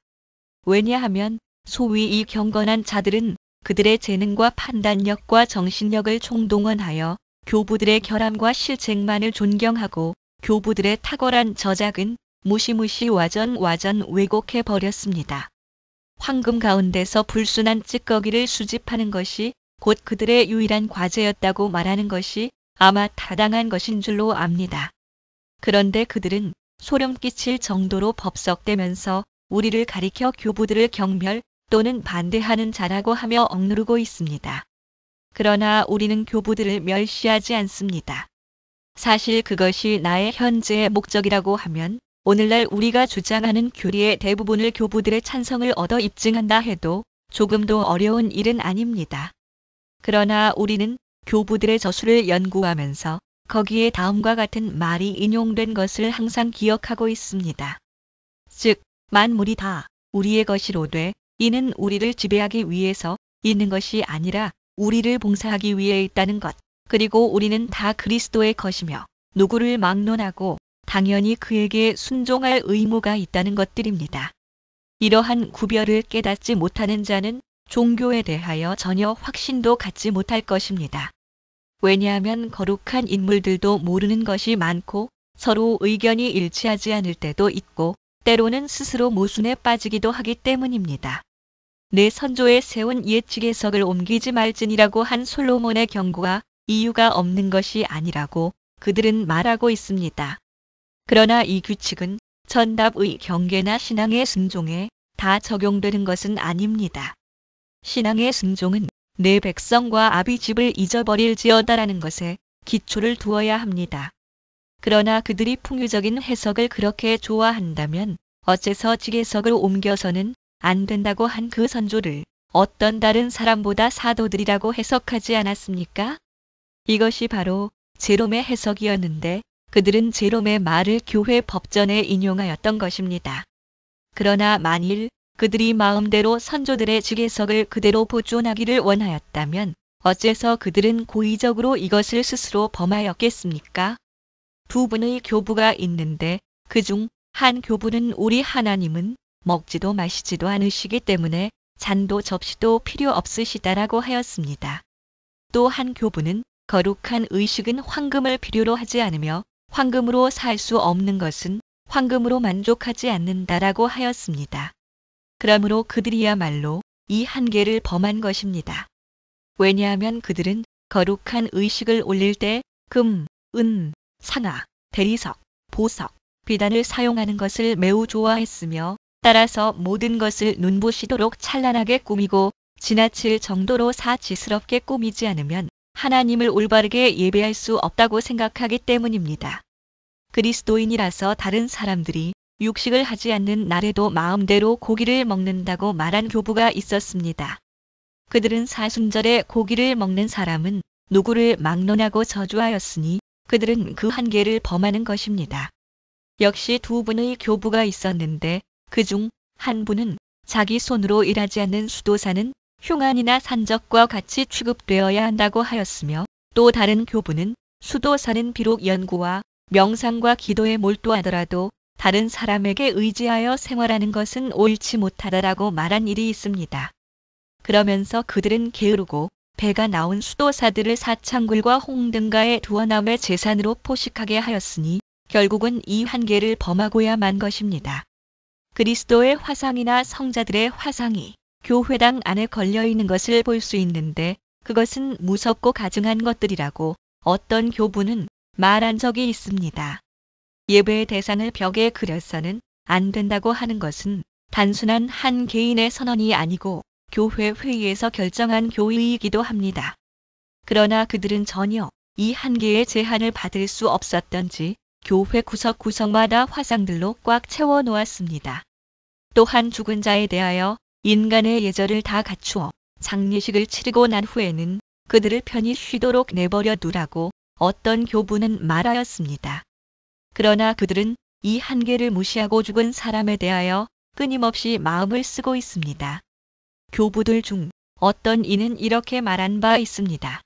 Speaker 1: 왜냐하면 소위 이 경건한 자들은 그들의 재능과 판단력과 정신력을 총동원하여 교부들의 결함과 실책만을 존경하고 교부들의 탁월한 저작은 무시무시 와전 왜곡해 버렸습니다. 황금 가운데서 불순한 찌꺼기를 수집하는 것이 곧 그들의 유일한 과제였다고 말하는 것이 아마 타당한 것인 줄로 압니다. 그런데 그들은 소름 끼칠 정도로 법석대면서 우리를 가리켜 교부들을 경멸 또는 반대하는 자라고 하며 억누르고 있습니다. 그러나 우리는 교부들을 멸시하지 않습니다. 사실 그것이 나의 현재의 목적이라고 하면 오늘날 우리가 주장하는 교리의 대부분을 교부들의 찬성을 얻어 입증한다 해도 조금도 어려운 일은 아닙니다. 그러나 우리는 교부들의 저술을 연구하면서 거기에 다음과 같은 말이 인용된 것을 항상 기억하고 있습니다. 즉, 만물이 다 우리의 것이로되 이는 우리를 지배하기 위해서 있는 것이 아니라 우리를 봉사하기 위해 있다는 것. 그리고 우리는 다 그리스도의 것이며 누구를 막론하고 당연히 그에게 순종할 의무가 있다는 것들입니다. 이러한 구별을 깨닫지 못하는 자는 종교에 대하여 전혀 확신도 갖지 못할 것입니다. 왜냐하면 거룩한 인물들도 모르는 것이 많고 서로 의견이 일치하지 않을 때도 있고 때로는 스스로 모순에 빠지기도 하기 때문입니다. 내 선조에 세운 예측의석을 옮기지 말지니라고 한 솔로몬의 경고가 이유가 없는 것이 아니라고 그들은 말하고 있습니다. 그러나 이 규칙은 전답의 경계나 신앙의 순종에 다 적용되는 것은 아닙니다. 신앙의 순종은 내 백성과 아비 집을 잊어버릴지어다라는 것에 기초를 두어야 합니다. 그러나 그들이 풍유적인 해석을 그렇게 좋아한다면 어째서 직해석을 옮겨서는 안 된다고 한 그 선조를 어떤 다른 사람보다 사도들이라고 해석하지 않았습니까? 이것이 바로 제롬의 해석이었는데 그들은 제롬의 말을 교회 법전에 인용하였던 것입니다. 그러나 만일 그들이 마음대로 선조들의 직해석을 그대로 보존하기를 원하였다면 어째서 그들은 고의적으로 이것을 스스로 범하였겠습니까? 두 분의 교부가 있는데 그중 한 교부는 우리 하나님은 먹지도 마시지도 않으시기 때문에 잔도 접시도 필요 없으시다라고 하였습니다. 또 한 교부는 거룩한 의식은 황금을 필요로 하지 않으며 황금으로 살 수 없는 것은 황금으로 만족하지 않는다라고 하였습니다. 그러므로 그들이야말로 이 한계를 범한 것입니다. 왜냐하면 그들은 거룩한 의식을 올릴 때 금, 은, 상아, 대리석, 보석, 비단을 사용하는 것을 매우 좋아했으며 따라서 모든 것을 눈부시도록 찬란하게 꾸미고 지나칠 정도로 사치스럽게 꾸미지 않으면 하나님을 올바르게 예배할 수 없다고 생각하기 때문입니다. 그리스도인이라서 다른 사람들이 육식을 하지 않는 날에도 마음대로 고기를 먹는다고 말한 교부가 있었습니다. 그들은 사순절에 고기를 먹는 사람은 누구를 막론하고 저주하였으니 그들은 그 한계를 범하는 것입니다. 역시 두 분의 교부가 있었는데 그중 한 분은 자기 손으로 일하지 않는 수도사는 흉안이나 산적과 같이 취급되어야 한다고 하였으며 또 다른 교부는 수도사는 비록 연구와 명상과 기도에 몰두하더라도 다른 사람에게 의지하여 생활하는 것은 옳지 못하다라고 말한 일이 있습니다. 그러면서 그들은 게으르고 배가 나온 수도사들을 사창굴과 홍등가에 두어 남의 재산으로 포식하게 하였으니 결국은 이 한계를 범하고야 만 것입니다. 그리스도의 화상이나 성자들의 화상이 교회당 안에 걸려있는 것을 볼 수 있는데 그것은 무섭고 가증한 것들이라고 어떤 교부는 말한 적이 있습니다. 예배의 대상을 벽에 그려서는 안 된다고 하는 것은 단순한 한 개인의 선언이 아니고 교회 회의에서 결정한 교의이기도 합니다. 그러나 그들은 전혀 이 한계의 제한을 받을 수 없었던지 교회 구석구석마다 화상들로 꽉 채워 놓았습니다. 또한 죽은 자에 대하여 인간의 예절을 다 갖추어 장례식을 치르고 난 후에는 그들을 편히 쉬도록 내버려 두라고 어떤 교부는 말하였습니다. 그러나 그들은 이 한계를 무시하고 죽은 사람에 대하여 끊임없이 마음을 쓰고 있습니다. 교부들 중 어떤 이는 이렇게 말한 바 있습니다.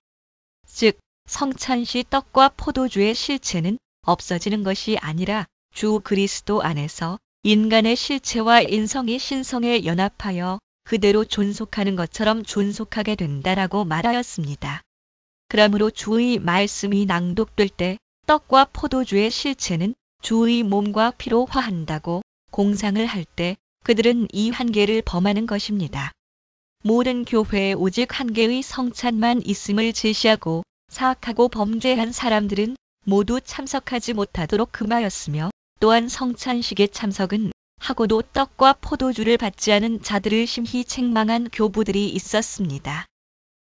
Speaker 1: 즉, 성찬시 떡과 포도주의 실체는 없어지는 것이 아니라 주 그리스도 안에서 인간의 실체와 인성이 신성에 연합하여 그대로 존속하는 것처럼 존속하게 된다라고 말하였습니다. 그러므로 주의 말씀이 낭독될 때 떡과 포도주의 실체는 주의 몸과 피로 화한다고 공상을 할 때 그들은 이 한계를 범하는 것입니다. 모든 교회에 오직 한 개의 성찬만 있음을 제시하고 사악하고 범죄한 사람들은 모두 참석하지 못하도록 금하였으며 또한 성찬식의 참석은 하고도 떡과 포도주를 받지 않은 자들을 심히 책망한 교부들이 있었습니다.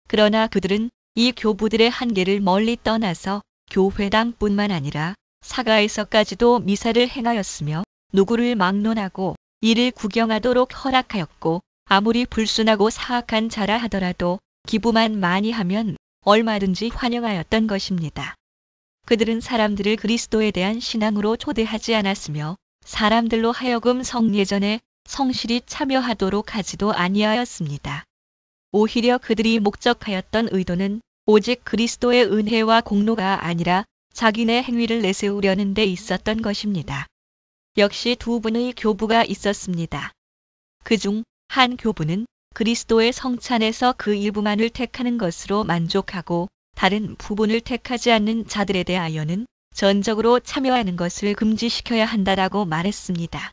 Speaker 1: 그러나 그들은 이 교부들의 한계를 멀리 떠나서 교회당뿐만 아니라 사가에서까지도 미사를 행하였으며 누구를 막론하고 이를 구경하도록 허락하였고 아무리 불순하고 사악한 자라 하더라도 기부만 많이 하면 얼마든지 환영하였던 것입니다. 그들은 사람들을 그리스도에 대한 신앙으로 초대하지 않았으며 사람들로 하여금 성례전에 성실히 참여하도록 하지도 아니하였습니다. 오히려 그들이 목적하였던 의도는 오직 그리스도의 은혜와 공로가 아니라 자기네 행위를 내세우려는 데 있었던 것입니다. 역시 두 분의 교부가 있었습니다. 그중 한 교부는 그리스도의 성찬에서 그 일부만을 택하는 것으로 만족하고 다른 부분을 택하지 않는 자들에 대하여는 전적으로 참여하는 것을 금지시켜야 한다라고 말했습니다.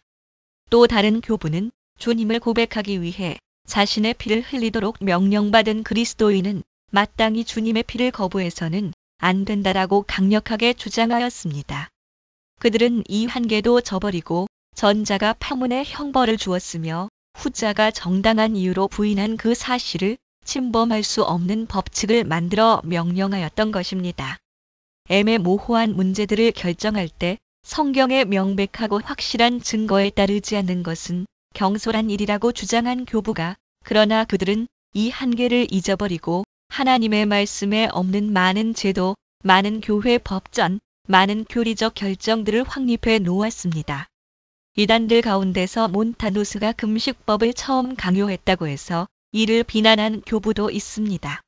Speaker 1: 또 다른 교부는 주님을 고백하기 위해 자신의 피를 흘리도록 명령받은 그리스도인은 마땅히 주님의 피를 거부해서는 안 된다라고 강력하게 주장하였습니다. 그들은 이 한계도 저버리고 전자가 파문에 형벌을 주었으며 후자가 정당한 이유로 부인한 그 사실을 침범할 수 없는 법칙을 만들어 명령하였던 것입니다. 애매모호한 문제들을 결정할 때 성경의 명백하고 확실한 증거에 따르지 않는 것은 경솔한 일이라고 주장한 교부가, 그러나 그들은 이 한계를 잊어버리고 하나님의 말씀에 없는 많은 제도, 많은 교회 법전, 많은 교리적 결정들을 확립해 놓았습니다. 이단들 가운데서 몬타누스가 금식법을 처음 강요했다고 해서 이를 비난한 교부도 있습니다.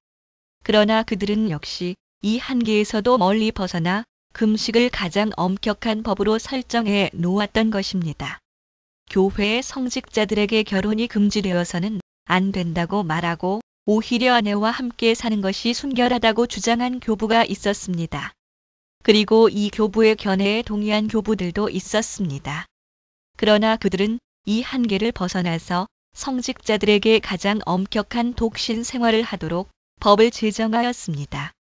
Speaker 1: 그러나 그들은 역시 이 한계에서도 멀리 벗어나 금식을 가장 엄격한 법으로 설정해 놓았던 것입니다. 교회의 성직자들에게 결혼이 금지되어서는 안 된다고 말하고 오히려 아내와 함께 사는 것이 순결하다고 주장한 교부가 있었습니다. 그리고 이 교부의 견해에 동의한 교부들도 있었습니다. 그러나 그들은 이 한계를 벗어나서 성직자들에게 가장 엄격한 독신 생활을 하도록 법을 제정하였습니다.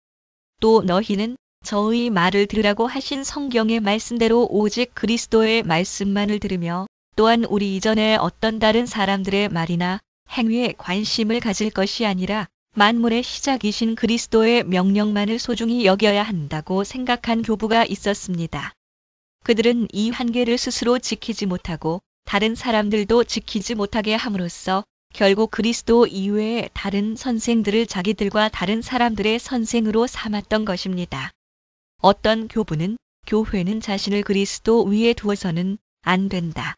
Speaker 1: 또 너희는 저의 말을 들으라고 하신 성경의 말씀대로 오직 그리스도의 말씀만을 들으며 또한 우리 이전에 어떤 다른 사람들의 말이나 행위에 관심을 가질 것이 아니라 만물의 시작이신 그리스도의 명령만을 소중히 여겨야 한다고 생각한 교부가 있었습니다. 그들은 이 한계를 스스로 지키지 못하고 다른 사람들도 지키지 못하게 함으로써 결국 그리스도 이외의 다른 선생들을 자기들과 다른 사람들의 선생으로 삼았던 것입니다. 어떤 교부는 교회는 자신을 그리스도 위에 두어서는 안 된다.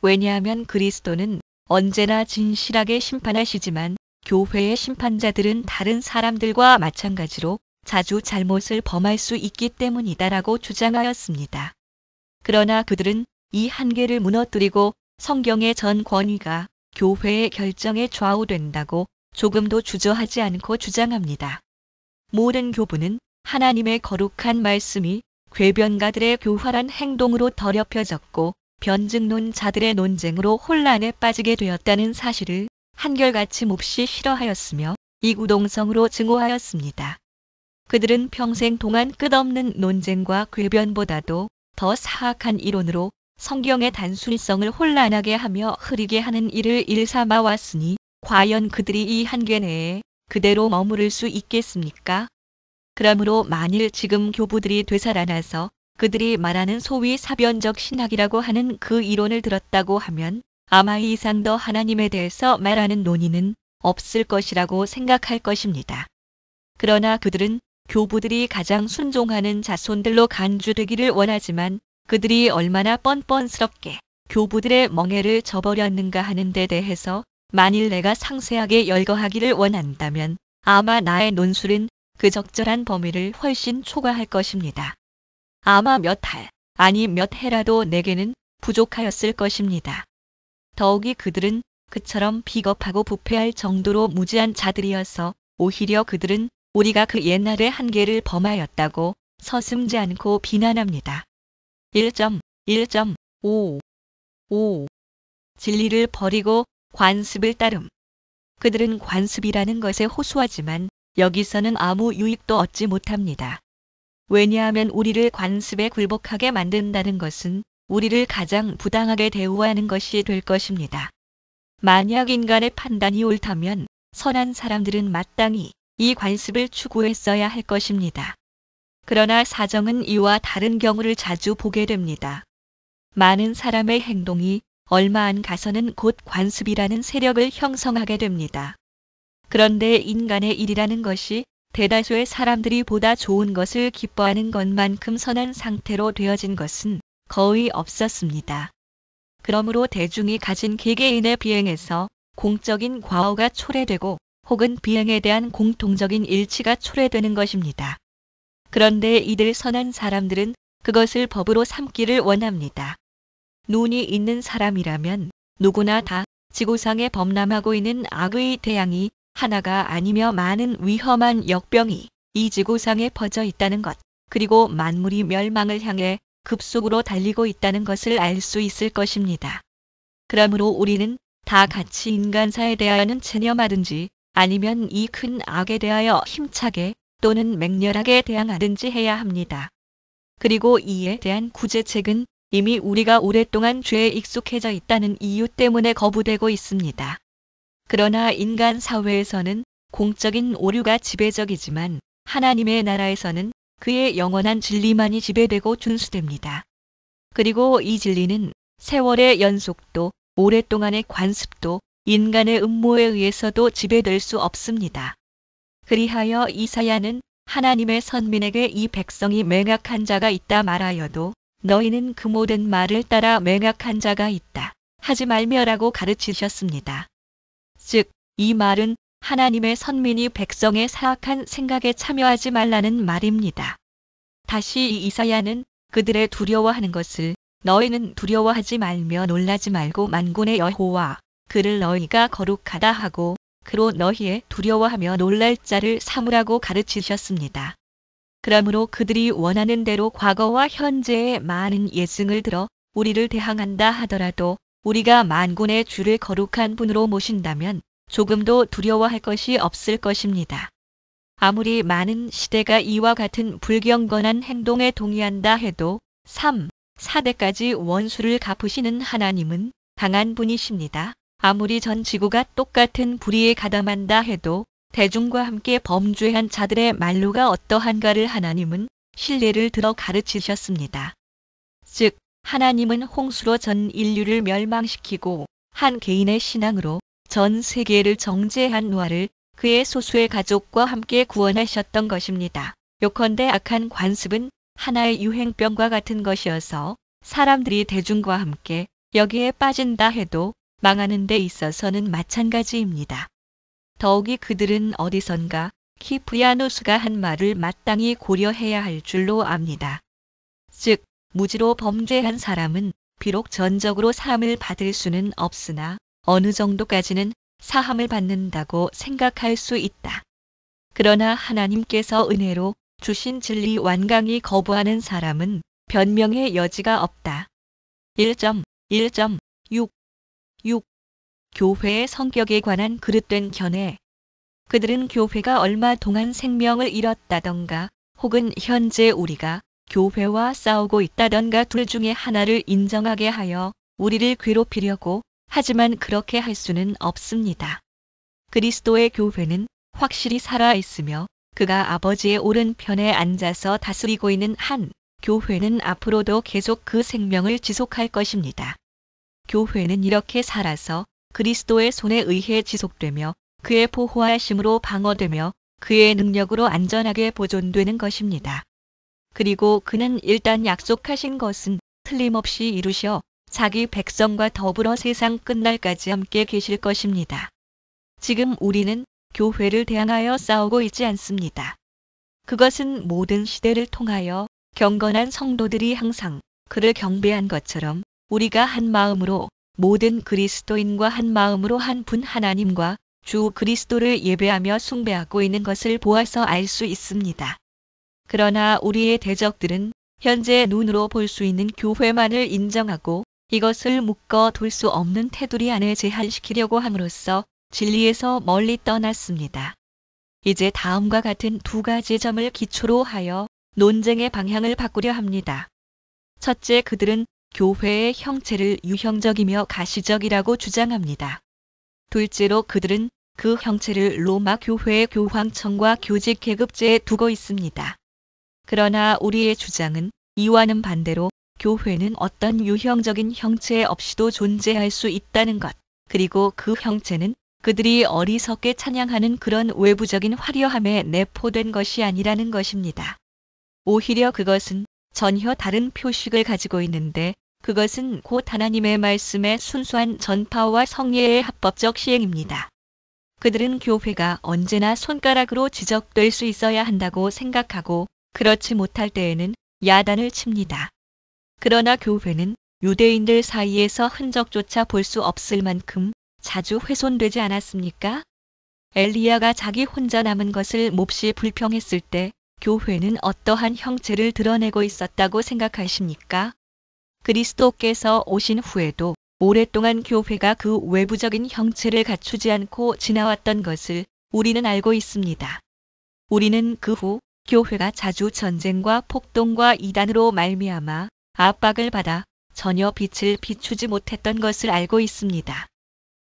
Speaker 1: 왜냐하면 그리스도는 언제나 진실하게 심판하시지만 교회의 심판자들은 다른 사람들과 마찬가지로 자주 잘못을 범할 수 있기 때문이다라고 주장하였습니다. 그러나 그들은 이 한계를 무너뜨리고 성경의 전 권위가 교회의 결정에 좌우된다고 조금도 주저하지 않고 주장합니다. 모든 교부는 하나님의 거룩한 말씀이 궤변가들의 교활한 행동으로 더럽혀졌고 변증론자들의 논쟁으로 혼란에 빠지게 되었다는 사실을 한결같이 몹시 싫어하였으며 이구동성으로 증오하였습니다. 그들은 평생 동안 끝없는 논쟁과 궤변보다도 더 사악한 이론으로 성경의 단순성을 혼란하게 하며 흐리게 하는 일을 일삼아 왔으니 과연 그들이 이 한계 내에 그대로 머무를 수 있겠습니까? 그러므로 만일 지금 교부들이 되살아나서 그들이 말하는 소위 사변적 신학이라고 하는 그 이론을 들었다고 하면 아마 이 이상 더 하나님에 대해서 말하는 논의는 없을 것이라고 생각할 것입니다. 그러나 그들은 교부들이 가장 순종하는 자손들로 간주되기를 원하지만 그들이 얼마나 뻔뻔스럽게 교부들의 멍에를 저버렸는가 하는 데 대해서 만일 내가 상세하게 열거하기를 원한다면 아마 나의 논술은 그 적절한 범위를 훨씬 초과할 것입니다. 아마 몇 할, 아니 몇 해라도 내게는 부족하였을 것입니다. 더욱이 그들은 그처럼 비겁하고 부패할 정도로 무지한 자들이어서 오히려 그들은 우리가 그 옛날의 한계를 범하였다고 서슴지 않고 비난합니다. 1.1.5 진리를 버리고 관습을 따름. 그들은 관습이라는 것에 호소하지만 여기서는 아무 유익도 얻지 못합니다. 왜냐하면 우리를 관습에 굴복하게 만든다는 것은 우리를 가장 부당하게 대우하는 것이 될 것입니다. 만약 인간의 판단이 옳다면 선한 사람들은 마땅히 이 관습을 추구했어야 할 것입니다. 그러나 사정은 이와 다른 경우를 자주 보게 됩니다. 많은 사람의 행동이 얼마 안 가서는 곧 관습이라는 세력을 형성하게 됩니다. 그런데 인간의 일이라는 것이 대다수의 사람들이 보다 좋은 것을 기뻐하는 것만큼 선한 상태로 되어진 것은 거의 없었습니다. 그러므로 대중이 가진 개개인의 비행에서 공적인 과오가 초래되고 혹은 비행에 대한 공통적인 일치가 초래되는 것입니다. 그런데 이들 선한 사람들은 그것을 법으로 삼기를 원합니다. 눈이 있는 사람이라면 누구나 다 지구상에 범람하고 있는 악의 대양이 하나가 아니며 많은 위험한 역병이 이 지구상에 퍼져 있다는 것, 그리고 만물이 멸망을 향해 급속으로 달리고 있다는 것을 알 수 있을 것입니다. 그러므로 우리는 다 같이 인간사에 대하여는 체념하든지 아니면 이 큰 악에 대하여 힘차게 또는 맹렬하게 대항하든지 해야 합니다. 그리고 이에 대한 구제책은 이미 우리가 오랫동안 죄에 익숙해져 있다는 이유 때문에 거부되고 있습니다. 그러나 인간 사회에서는 공적인 오류가 지배적이지만 하나님의 나라에서는 그의 영원한 진리만이 지배되고 준수됩니다. 그리고 이 진리는 세월의 연속도, 오랫동안의 관습도, 인간의 음모에 의해서도 지배될 수 없습니다. 그리하여 이사야는 하나님의 선민에게 이 백성이 맹악한 자가 있다 말하여도 너희는 그 모든 말을 따라 맹악한 자가 있다 하지 말며라고 가르치셨습니다. 즉, 이 말은 하나님의 선민이 백성의 사악한 생각에 참여하지 말라는 말입니다. 다시 이 이사야는 그들의 두려워하는 것을 너희는 두려워하지 말며 놀라지 말고 만군의 여호와 그를 너희가 거룩하다 하고 그로 너희의 두려워하며 놀랄 자를 삼으라고 가르치셨습니다. 그러므로 그들이 원하는 대로 과거와 현재의 많은 예증을 들어 우리를 대항한다 하더라도 우리가 만군의 주를 거룩한 분으로 모신다면 조금도 두려워할 것이 없을 것입니다. 아무리 많은 시대가 이와 같은 불경건한 행동에 동의한다 해도 3, 4대까지 원수를 갚으시는 하나님은 강한 분이십니다. 아무리 전 지구가 똑같은 불의에 가담한다 해도 대중과 함께 범죄한 자들의 만류가 어떠한가를 하나님은 신뢰를 들어 가르치셨습니다. 즉, 하나님은 홍수로 전 인류를 멸망시키고 한 개인의 신앙으로 전 세계를 정죄한 노아를 그의 소수의 가족과 함께 구원하셨던 것입니다. 요컨대 악한 관습은 하나의 유행병과 같은 것이어서 사람들이 대중과 함께 여기에 빠진다 해도 망하는 데 있어서는 마찬가지입니다. 더욱이 그들은 어디선가 키프야누스가 한 말을 마땅히 고려해야 할 줄로 압니다. 즉, 무지로 범죄한 사람은 비록 전적으로 사함을 받을 수는 없으나 어느 정도까지는 사함을 받는다고 생각할 수 있다. 그러나 하나님께서 은혜로 주신 진리 완강히 거부하는 사람은 변명의 여지가 없다. 1.1.6 교회의 성격에 관한 그릇된 견해. 그들은 교회가 얼마 동안 생명을 잃었다던가 혹은 현재 우리가 교회와 싸우고 있다던가 둘 중에 하나를 인정하게 하여 우리를 괴롭히려고 하지만 그렇게 할 수는 없습니다. 그리스도의 교회는 확실히 살아있으며 그가 아버지의 오른편에 앉아서 다스리고 있는 한 교회는 앞으로도 계속 그 생명을 지속할 것입니다. 교회는 이렇게 살아서 그리스도의 손에 의해 지속되며 그의 보호하심으로 방어되며 그의 능력으로 안전하게 보존되는 것입니다. 그리고 그는 일단 약속하신 것은 틀림없이 이루셔 자기 백성과 더불어 세상 끝날까지 함께 계실 것입니다. 지금 우리는 교회를 대항하여 싸우고 있지 않습니다. 그것은 모든 시대를 통하여 경건한 성도들이 항상 그를 경배한 것처럼 우리가 한 마음으로 모든 그리스도인과 한 마음으로 한 분 하나님과 주 그리스도를 예배하며 숭배하고 있는 것을 보아서 알 수 있습니다. 그러나 우리의 대적들은 현재 눈으로 볼 수 있는 교회만을 인정하고 이것을 묶어 둘 수 없는 테두리 안에 제한시키려고 함으로써 진리에서 멀리 떠났습니다. 이제 다음과 같은 두 가지 점을 기초로 하여 논쟁의 방향을 바꾸려 합니다. 첫째, 그들은 교회의 형체를 유형적이며 가시적이라고 주장합니다. 둘째로 그들은 그 형체를 로마 교회의 교황청과 교직 계급제에 두고 있습니다. 그러나 우리의 주장은 이와는 반대로 교회는 어떤 유형적인 형체 없이도 존재할 수 있다는 것, 그리고 그 형체는 그들이 어리석게 찬양하는 그런 외부적인 화려함에 내포된 것이 아니라는 것입니다. 오히려 그것은 전혀 다른 표식을 가지고 있는데 그것은 곧 하나님의 말씀의 순수한 전파와 성례의 합법적 시행입니다. 그들은 교회가 언제나 손가락으로 지적될 수 있어야 한다고 생각하고 그렇지 못할 때에는 야단을 칩니다. 그러나 교회는 유대인들 사이에서 흔적조차 볼 수 없을 만큼 자주 훼손되지 않았습니까? 엘리야가 자기 혼자 남은 것을 몹시 불평했을 때 교회는 어떠한 형체를 드러내고 있었다고 생각하십니까? 그리스도께서 오신 후에도 오랫동안 교회가 그 외부적인 형체를 갖추지 않고 지나왔던 것을 우리는 알고 있습니다. 우리는 그 후 교회가 자주 전쟁과 폭동과 이단으로 말미암아 압박을 받아 전혀 빛을 비추지 못했던 것을 알고 있습니다.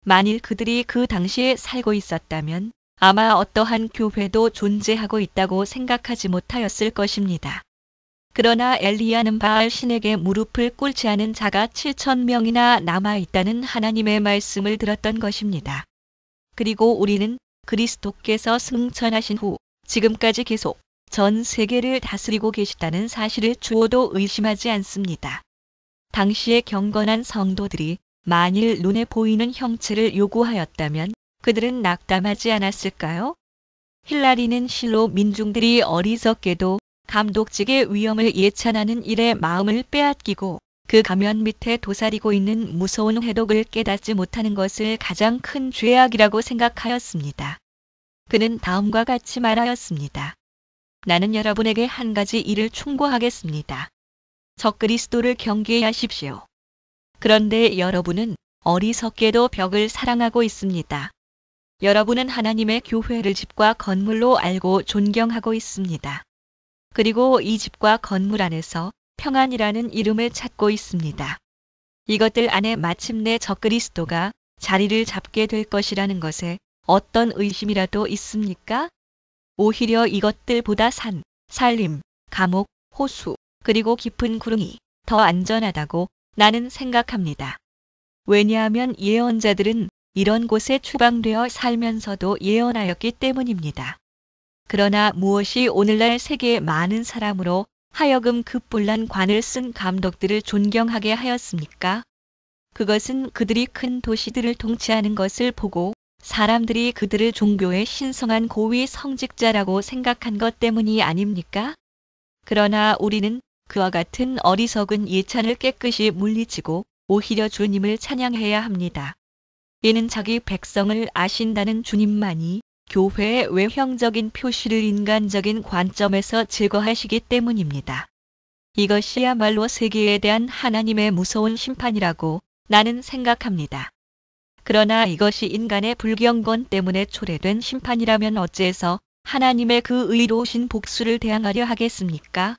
Speaker 1: 만일 그들이 그 당시에 살고 있었다면 아마 어떠한 교회도 존재하고 있다고 생각하지 못하였을 것입니다. 그러나 엘리야는 바알 신에게 무릎을 꿇지 않은 자가 7,000명이나 남아있다는 하나님의 말씀을 들었던 것입니다. 그리고 우리는 그리스도께서 승천하신 후 지금까지 계속 전 세계를 다스리고 계시다는 사실을 주어도 의심하지 않습니다. 당시의 경건한 성도들이 만일 눈에 보이는 형체를 요구하였다면 그들은 낙담하지 않았을까요? 힐라리는 실로 민중들이 어리석게도 감독직의 위엄을 예찬하는 일에 마음을 빼앗기고 그 가면 밑에 도사리고 있는 무서운 해독을 깨닫지 못하는 것을 가장 큰 죄악이라고 생각하였습니다. 그는 다음과 같이 말하였습니다. 나는 여러분에게 한 가지 일을 충고하겠습니다. 적그리스도를 경계하십시오. 그런데 여러분은 어리석게도 벽을 사랑하고 있습니다. 여러분은 하나님의 교회를 집과 건물로 알고 존경하고 있습니다. 그리고 이 집과 건물 안에서 평안이라는 이름을 찾고 있습니다. 이것들 안에 마침내 적그리스도가 자리를 잡게 될 것이라는 것에 어떤 의심이라도 있습니까? 오히려 이것들보다 산, 산림, 감옥, 호수, 그리고 깊은 구릉이 더 안전하다고 나는 생각합니다. 왜냐하면 예언자들은 이런 곳에 추방되어 살면서도 예언하였기 때문입니다. 그러나 무엇이 오늘날 세계의 많은 사람으로 하여금 그 뿔난 관을 쓴 감독들을 존경하게 하였습니까? 그것은 그들이 큰 도시들을 통치하는 것을 보고 사람들이 그들을 종교의 신성한 고위 성직자라고 생각한 것 때문이 아닙니까? 그러나 우리는 그와 같은 어리석은 예찬을 깨끗이 물리치고 오히려 주님을 찬양해야 합니다. 이는 자기 백성을 아신다는 주님만이 교회의 외형적인 표시를 인간적인 관점에서 제거하시기 때문입니다. 이것이야말로 세계에 대한 하나님의 무서운 심판이라고 나는 생각합니다. 그러나 이것이 인간의 불경건 때문에 초래된 심판이라면 어째서 하나님의 그 의로우신 복수를 대항하려 하겠습니까?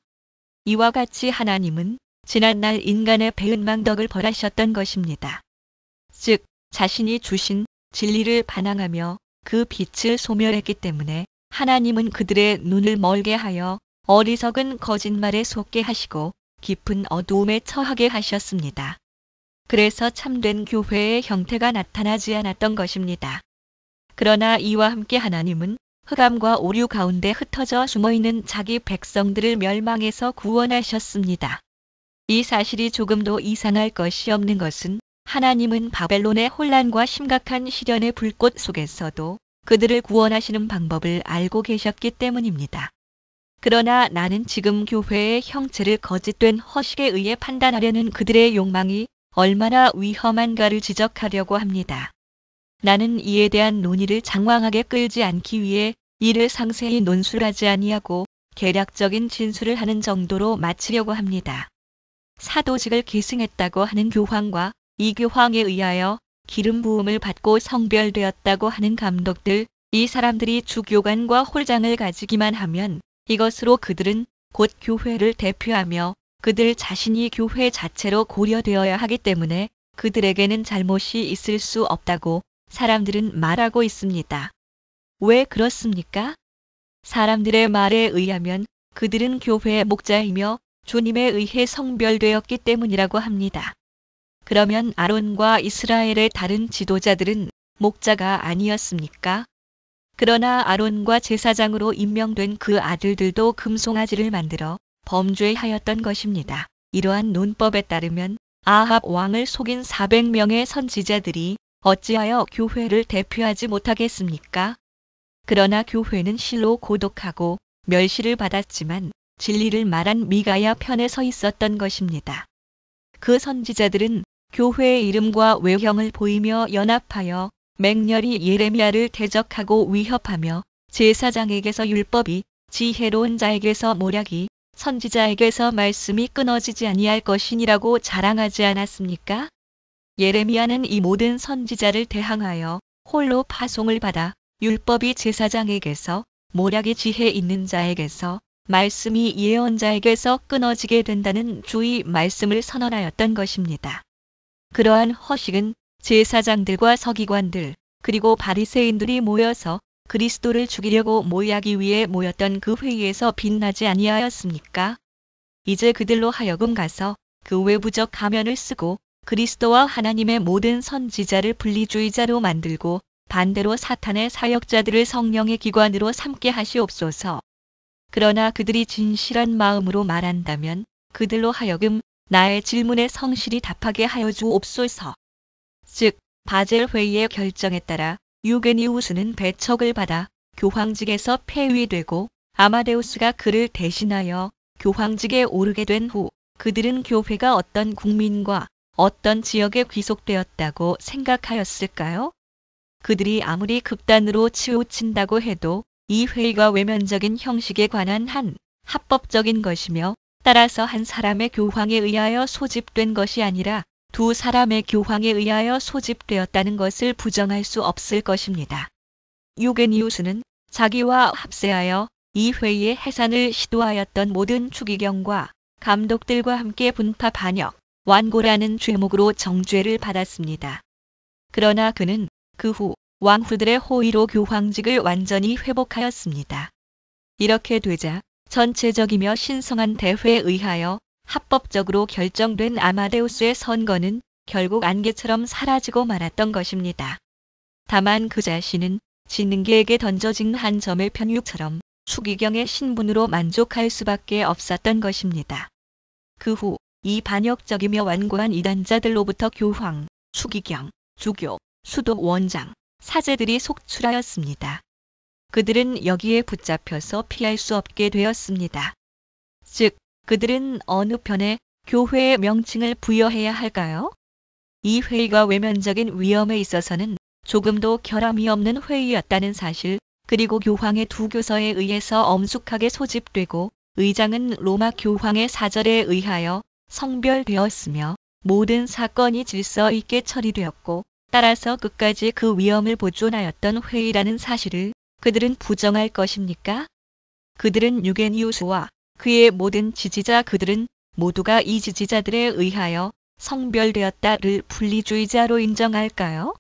Speaker 1: 이와 같이 하나님은 지난날 인간의 배은망덕을 벌하셨던 것입니다. 즉 자신이 주신 진리를 반항하며 그 빛을 소멸했기 때문에 하나님은 그들의 눈을 멀게 하여 어리석은 거짓말에 속게 하시고 깊은 어두움에 처하게 하셨습니다. 그래서 참된 교회의 형태가 나타나지 않았던 것입니다. 그러나 이와 함께 하나님은 흑암과 오류 가운데 흩어져 숨어있는 자기 백성들을 멸망에서 구원하셨습니다. 이 사실이 조금도 이상할 것이 없는 것은 하나님은 바벨론의 혼란과 심각한 시련의 불꽃 속에서도 그들을 구원하시는 방법을 알고 계셨기 때문입니다. 그러나 나는 지금 교회의 형체를 거짓된 허식에 의해 판단하려는 그들의 욕망이 얼마나 위험한가를 지적하려고 합니다. 나는 이에 대한 논의를 장황하게 끌지 않기 위해 이를 상세히 논술하지 아니하고 개략적인 진술을 하는 정도로 마치려고 합니다. 사도직을 계승했다고 하는 교황과 이 교황에 의하여 기름 부음을 받고 성별되었다고 하는 감독들, 이 사람들이 주교관과 홀장을 가지기만 하면 이것으로 그들은 곧 교회를 대표하며 그들 자신이 교회 자체로 고려되어야 하기 때문에 그들에게는 잘못이 있을 수 없다고 사람들은 말하고 있습니다. 왜 그렇습니까? 사람들의 말에 의하면 그들은 교회의 목자이며 주님에 의해 성별되었기 때문이라고 합니다. 그러면 아론과 이스라엘의 다른 지도자들은 목자가 아니었습니까? 그러나 아론과 제사장으로 임명된 그 아들들도 금송아지를 만들어 범죄하였던 것입니다. 이러한 논법에 따르면 아합 왕을 속인 400명의 선지자들이 어찌하여 교회를 대표하지 못하겠습니까? 그러나 교회는 실로 고독하고 멸시를 받았지만 진리를 말한 미가야 편에 서 있었던 것입니다. 그 선지자들은 교회의 이름과 외형을 보이며 연합하여 맹렬히 예레미야를 대적하고 위협하며 제사장에게서 율법이, 지혜로운 자에게서 모략이, 선지자에게서 말씀이 끊어지지 아니할 것이니라고 자랑하지 않았습니까? 예레미야는 이 모든 선지자를 대항하여 홀로 파송을 받아 율법이 제사장에게서, 모략이 지혜 있는 자에게서, 말씀이 예언자에게서 끊어지게 된다는 주의 말씀을 선언하였던 것입니다. 그러한 허식은 제사장들과 서기관들 그리고 바리새인들이 모여서 그리스도를 죽이려고 모의하기 위해 모였던 그 회의에서 빛나지 아니하였습니까? 이제 그들로 하여금 가서 그 외부적 가면을 쓰고 그리스도와 하나님의 모든 선지자를 분리주의자로 만들고 반대로 사탄의 사역자들을 성령의 기관으로 삼게 하시옵소서. 그러나 그들이 진실한 마음으로 말한다면 그들로 하여금 나의 질문에 성실히 답하게 하여 주옵소서. 즉 바젤 회의의 결정에 따라 유게니우스는 배척을 받아 교황직에서 폐위되고 아마데우스가 그를 대신하여 교황직에 오르게 된 후 그들은 교회가 어떤 국민과 어떤 지역에 귀속되었다고 생각하였을까요? 그들이 아무리 극단으로 치우친다고 해도 이 회의가 외면적인 형식에 관한 한 합법적인 것이며 따라서 한 사람의 교황에 의하여 소집된 것이 아니라 두 사람의 교황에 의하여 소집되었다는 것을 부정할 수 없을 것입니다. 유게니우스는 자기와 합세하여 이 회의의 해산을 시도하였던 모든 추기경과 감독들과 함께 분파 반역, 완고라는 죄목으로 정죄를 받았습니다. 그러나 그는 그 후 왕후들의 호의로 교황직을 완전히 회복하였습니다. 이렇게 되자 전체적이며 신성한 대회에 의하여 합법적으로 결정된 아마데우스의 선거는 결국 안개처럼 사라지고 말았던 것입니다. 다만 그 자신은 지능계에게 던져진 한 점의 편육처럼 추기경의 신분으로 만족할 수밖에 없었던 것입니다. 그 후 이 반역적이며 완고한 이단자들로부터 교황, 추기경, 주교, 수도 원장, 사제들이 속출하였습니다. 그들은 여기에 붙잡혀서 피할 수 없게 되었습니다. 즉, 그들은 어느 편에 교회의 명칭을 부여해야 할까요? 이 회의가 외면적인 위험에 있어서는 조금도 결함이 없는 회의였다는 사실, 그리고 교황의 두 교서에 의해서 엄숙하게 소집되고 의장은 로마 교황의 사절에 의하여 성별되었으며 모든 사건이 질서 있게 처리되었고 따라서 끝까지 그 위험을 보존하였던 회의라는 사실을 그들은 부정할 것입니까? 그들은 유게니우스와 그의 모든 지지자 그들은 모두가 이 지지자들에 의하여 성별되었다를 분리주의자로 인정할까요?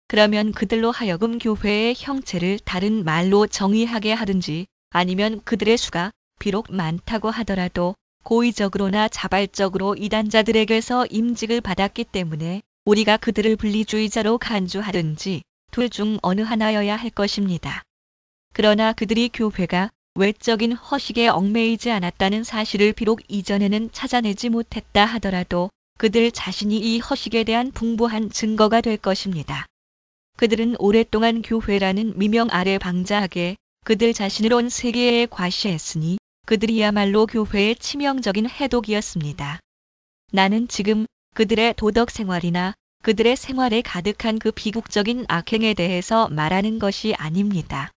Speaker 1: 그러면 그들로 하여금 교회의 형체를 다른 말로 정의하게 하든지 아니면 그들의 수가 비록 많다고 하더라도 고의적으로나 자발적으로 이단자들에게서 임직을 받았기 때문에 우리가 그들을 분리주의자로 간주하든지 둘 중 어느 하나여야 할 것입니다. 그러나 그들이 교회가 외적인 허식에 얽매이지 않았다는 사실을 비록 이전에는 찾아내지 못했다 하더라도 그들 자신이 이 허식에 대한 풍부한 증거가 될 것입니다. 그들은 오랫동안 교회라는 미명 아래 방자하게 그들 자신을 온 세계에 과시했으니 그들이야말로 교회의 치명적인 해독이었습니다. 나는 지금 그들의 도덕 생활이나 그들의 생활에 가득한 그 비국적인 악행에 대해서 말하는 것이 아닙니다.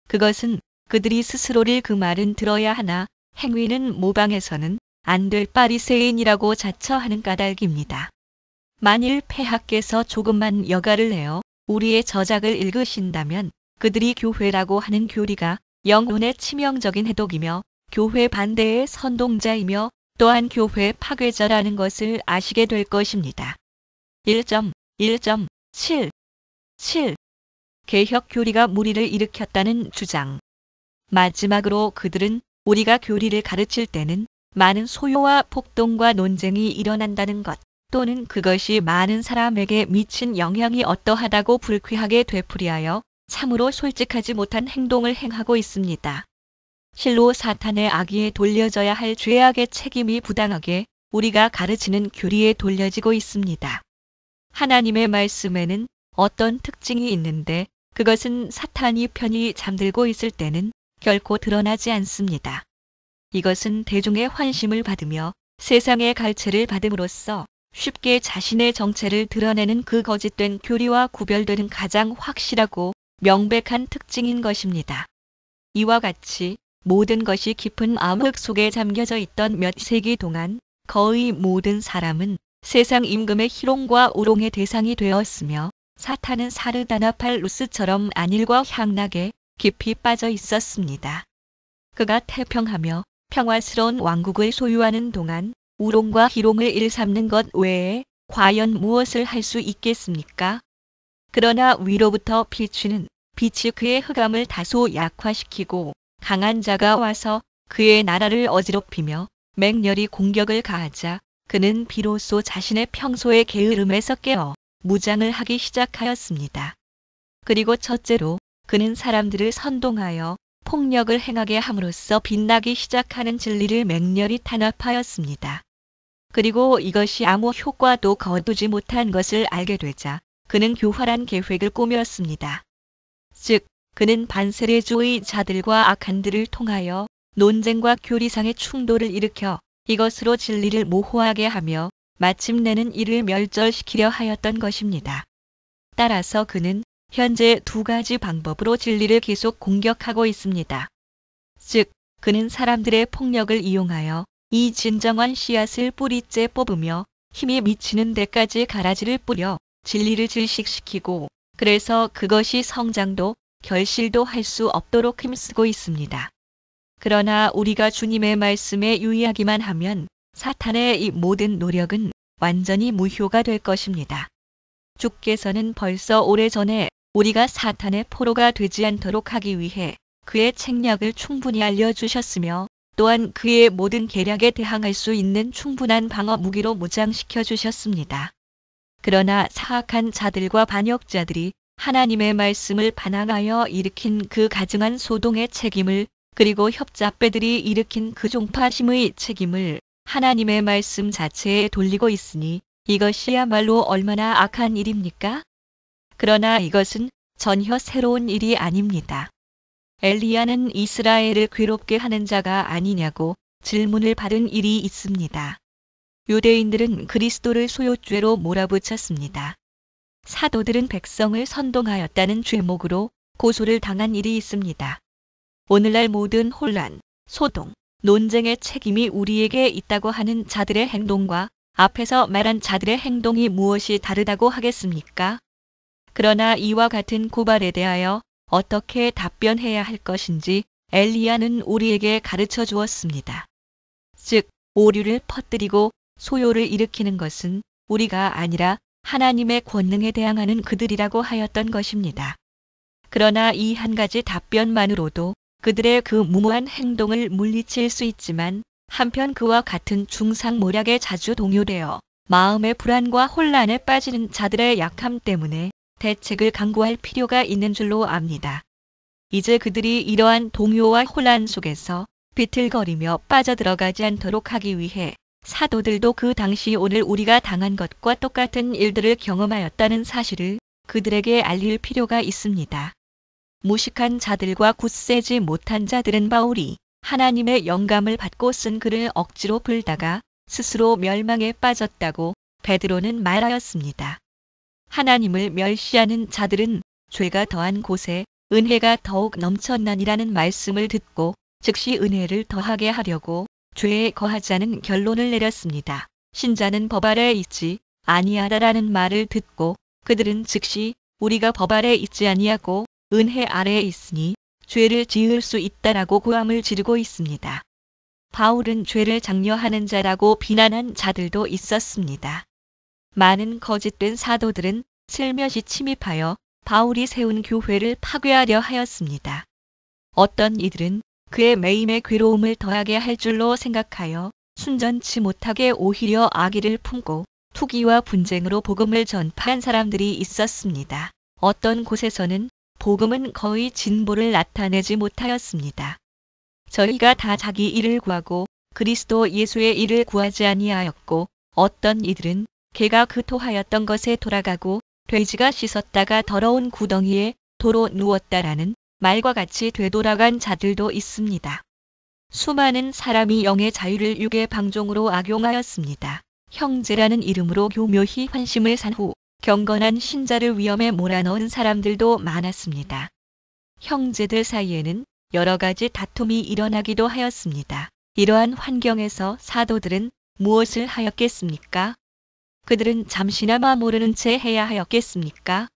Speaker 1: 그것은 그들이 스스로를 그 말은 들어야 하나 행위는 모방해서는 안 될 바리새인이라고 자처하는 까닭입니다. 만일 폐하께서 조금만 여가를 내어 우리의 저작을 읽으신다면 그들이 교회라고 하는 교리가 영혼의 치명적인 해독이며 교회 반대의 선동자이며 또한 교회 파괴자라는 것을 아시게 될 것입니다. 1.1.7 개혁 교리가 무리를 일으켰다는 주장. 마지막으로 그들은 우리가 교리를 가르칠 때는 많은 소요와 폭동과 논쟁이 일어난다는 것 또는 그것이 많은 사람에게 미친 영향이 어떠하다고 불쾌하게 되풀이하여 참으로 솔직하지 못한 행동을 행하고 있습니다. 실로 사탄의 악의에 돌려져야 할 죄악의 책임이 부당하게 우리가 가르치는 교리에 돌려지고 있습니다. 하나님의 말씀에는 어떤 특징이 있는데 그것은 사탄이 편히 잠들고 있을 때는 결코 드러나지 않습니다. 이것은 대중의 환심을 받으며 세상의 갈채를 받음으로써 쉽게 자신의 정체를 드러내는 그 거짓된 교리와 구별되는 가장 확실하고 명백한 특징인 것입니다. 이와 같이 모든 것이 깊은 암흑 속에 잠겨져 있던 몇 세기 동안 거의 모든 사람은 세상 임금의 희롱과 우롱의 대상이 되었으며 사탄은 사르다나팔루스처럼 안일과 향락에 깊이 빠져 있었습니다. 그가 태평하며 평화스러운 왕국을 소유하는 동안 우롱과 희롱을 일삼는 것 외에 과연 무엇을 할 수 있겠습니까? 그러나 위로부터 비추는 빛이 그의 흑암을 다소 약화시키고 강한 자가 와서 그의 나라를 어지럽히며 맹렬히 공격을 가하자 그는 비로소 자신의 평소의 게으름에서 깨어 무장을 하기 시작하였습니다. 그리고 첫째로 그는 사람들을 선동하여 폭력을 행하게 함으로써 빛나기 시작하는 진리를 맹렬히 탄압하였습니다. 그리고 이것이 아무 효과도 거두지 못한 것을 알게 되자 그는 교활한 계획을 꾸몄습니다. 즉, 그는 반세례주의 자들과 악한들을 통하여 논쟁과 교리상의 충돌을 일으켜 이것으로 진리를 모호하게 하며 마침내는 이를 멸절시키려 하였던 것입니다. 따라서 그는 현재 두 가지 방법으로 진리를 계속 공격하고 있습니다. 즉, 그는 사람들의 폭력을 이용하여 이 진정한 씨앗을 뿌리째 뽑으며 힘이 미치는 데까지 가라지를 뿌려 진리를 질식시키고 그래서 그것이 성장도 결실도 할 수 없도록 힘쓰고 있습니다. 그러나 우리가 주님의 말씀에 유의하기만 하면 사탄의 이 모든 노력은 완전히 무효가 될 것입니다. 주께서는 벌써 오래전에 우리가 사탄의 포로가 되지 않도록 하기 위해 그의 책략을 충분히 알려주셨으며 또한 그의 모든 계략에 대항할 수 있는 충분한 방어 무기로 무장시켜 주셨습니다. 그러나 사악한 자들과 반역자들이 하나님의 말씀을 반항하여 일으킨 그 가증한 소동의 책임을 그리고 협잡배들이 일으킨 그 종파심의 책임을 하나님의 말씀 자체에 돌리고 있으니 이것이야말로 얼마나 악한 일입니까? 그러나 이것은 전혀 새로운 일이 아닙니다. 엘리야는 이스라엘을 괴롭게 하는 자가 아니냐고 질문을 받은 일이 있습니다. 유대인들은 그리스도를 소요죄로 몰아붙였습니다. 사도들은 백성을 선동하였다는 죄목으로 고소를 당한 일이 있습니다. 오늘날 모든 혼란, 소동, 논쟁의 책임이 우리에게 있다고 하는 자들의 행동과 앞에서 말한 자들의 행동이 무엇이 다르다고 하겠습니까? 그러나 이와 같은 고발에 대하여 어떻게 답변해야 할 것인지 엘리야는 우리에게 가르쳐 주었습니다. 즉, 오류를 퍼뜨리고 소요를 일으키는 것은 우리가 아니라 하나님의 권능에 대항하는 그들이라고 하였던 것입니다. 그러나 이 한 가지 답변만으로도 그들의 그 무모한 행동을 물리칠 수 있지만 한편 그와 같은 중상모략에 자주 동요되어 마음의 불안과 혼란에 빠지는 자들의 약함 때문에 대책을 강구할 필요가 있는 줄로 압니다. 이제 그들이 이러한 동요와 혼란 속에서 비틀거리며 빠져들어가지 않도록 하기 위해 사도들도 그 당시 오늘 우리가 당한 것과 똑같은 일들을 경험하였다는 사실을 그들에게 알릴 필요가 있습니다. 무식한 자들과 굳세지 못한 자들은 바울이 하나님의 영감을 받고 쓴 글을 억지로 풀다가 스스로 멸망에 빠졌다고 베드로는 말하였습니다. 하나님을 멸시하는 자들은 죄가 더한 곳에 은혜가 더욱 넘쳐나니라는 말씀을 듣고 즉시 은혜를 더하게 하려고 죄에 거하자는 결론을 내렸습니다. 신자는 법 아래 있지 아니하다라는 말을 듣고 그들은 즉시 우리가 법 아래 있지 아니하고 은혜 아래에 있으니 죄를 지을 수 있다라고 고함을 지르고 있습니다. 바울은 죄를 장려하는 자라고 비난한 자들도 있었습니다. 많은 거짓된 사도들은 슬며시 침입하여 바울이 세운 교회를 파괴하려 하였습니다. 어떤 이들은 그의 매임의 괴로움을 더하게 할 줄로 생각하여 순전치 못하게 오히려 악의를 품고 투기와 분쟁으로 복음을 전파한 사람들이 있었습니다. 어떤 곳에서는 복음은 거의 진보를 나타내지 못하였습니다. 저희가 다 자기 일을 구하고 그리스도 예수의 일을 구하지 아니하였고 어떤 이들은 개가 그토하였던 것에 돌아가고 돼지가 씻었다가 더러운 구덩이에 도로 누웠다라는 말과 같이 되돌아간 자들도 있습니다. 수많은 사람이 영의 자유를 육의 방종으로 악용하였습니다. 형제라는 이름으로 교묘히 환심을 산 후 경건한 신자를 위험에 몰아넣은 사람들도 많았습니다. 형제들 사이에는 여러 가지 다툼이 일어나기도 하였습니다. 이러한 환경에서 사도들은 무엇을 하였겠습니까? 그들은 잠시나마 모르는 채 해야 하였겠습니까?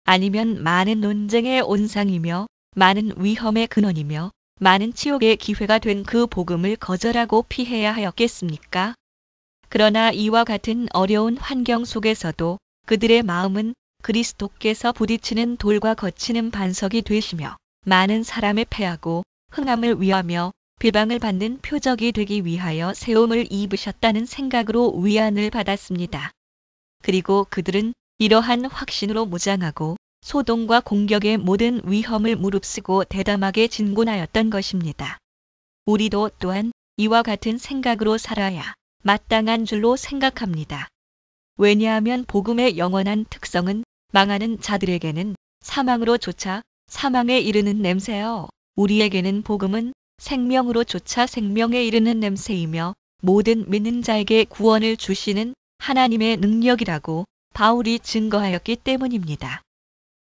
Speaker 1: 아니면 많은 논쟁의 온상이며 많은 위험의 근원이며 많은 치욕의 기회가 된 그 복음을 거절하고 피해야 하였겠습니까? 그러나 이와 같은 어려운 환경 속에서도 그들의 마음은 그리스도께서 부딪히는 돌과 거치는 반석이 되시며 많은 사람의 패하고 흥함을 위하며 비방을 받는 표적이 되기 위하여 세움을 입으셨다는 생각으로 위안을 받았습니다. 그리고 그들은 이러한 확신으로 무장하고 소동과 공격의 모든 위험을 무릅쓰고 대담하게 진군하였던 것입니다. 우리도 또한 이와 같은 생각으로 살아야 마땅한 줄로 생각합니다. 왜냐하면 복음의 영원한 특성은 망하는 자들에게는 사망으로 쫓아 사망에 이르는 냄새요. 우리에게는 복음은 생명으로 쫓아 생명에 이르는 냄새이며 모든 믿는 자에게 구원을 주시는 하나님의 능력이라고 바울이 증거하였기 때문입니다.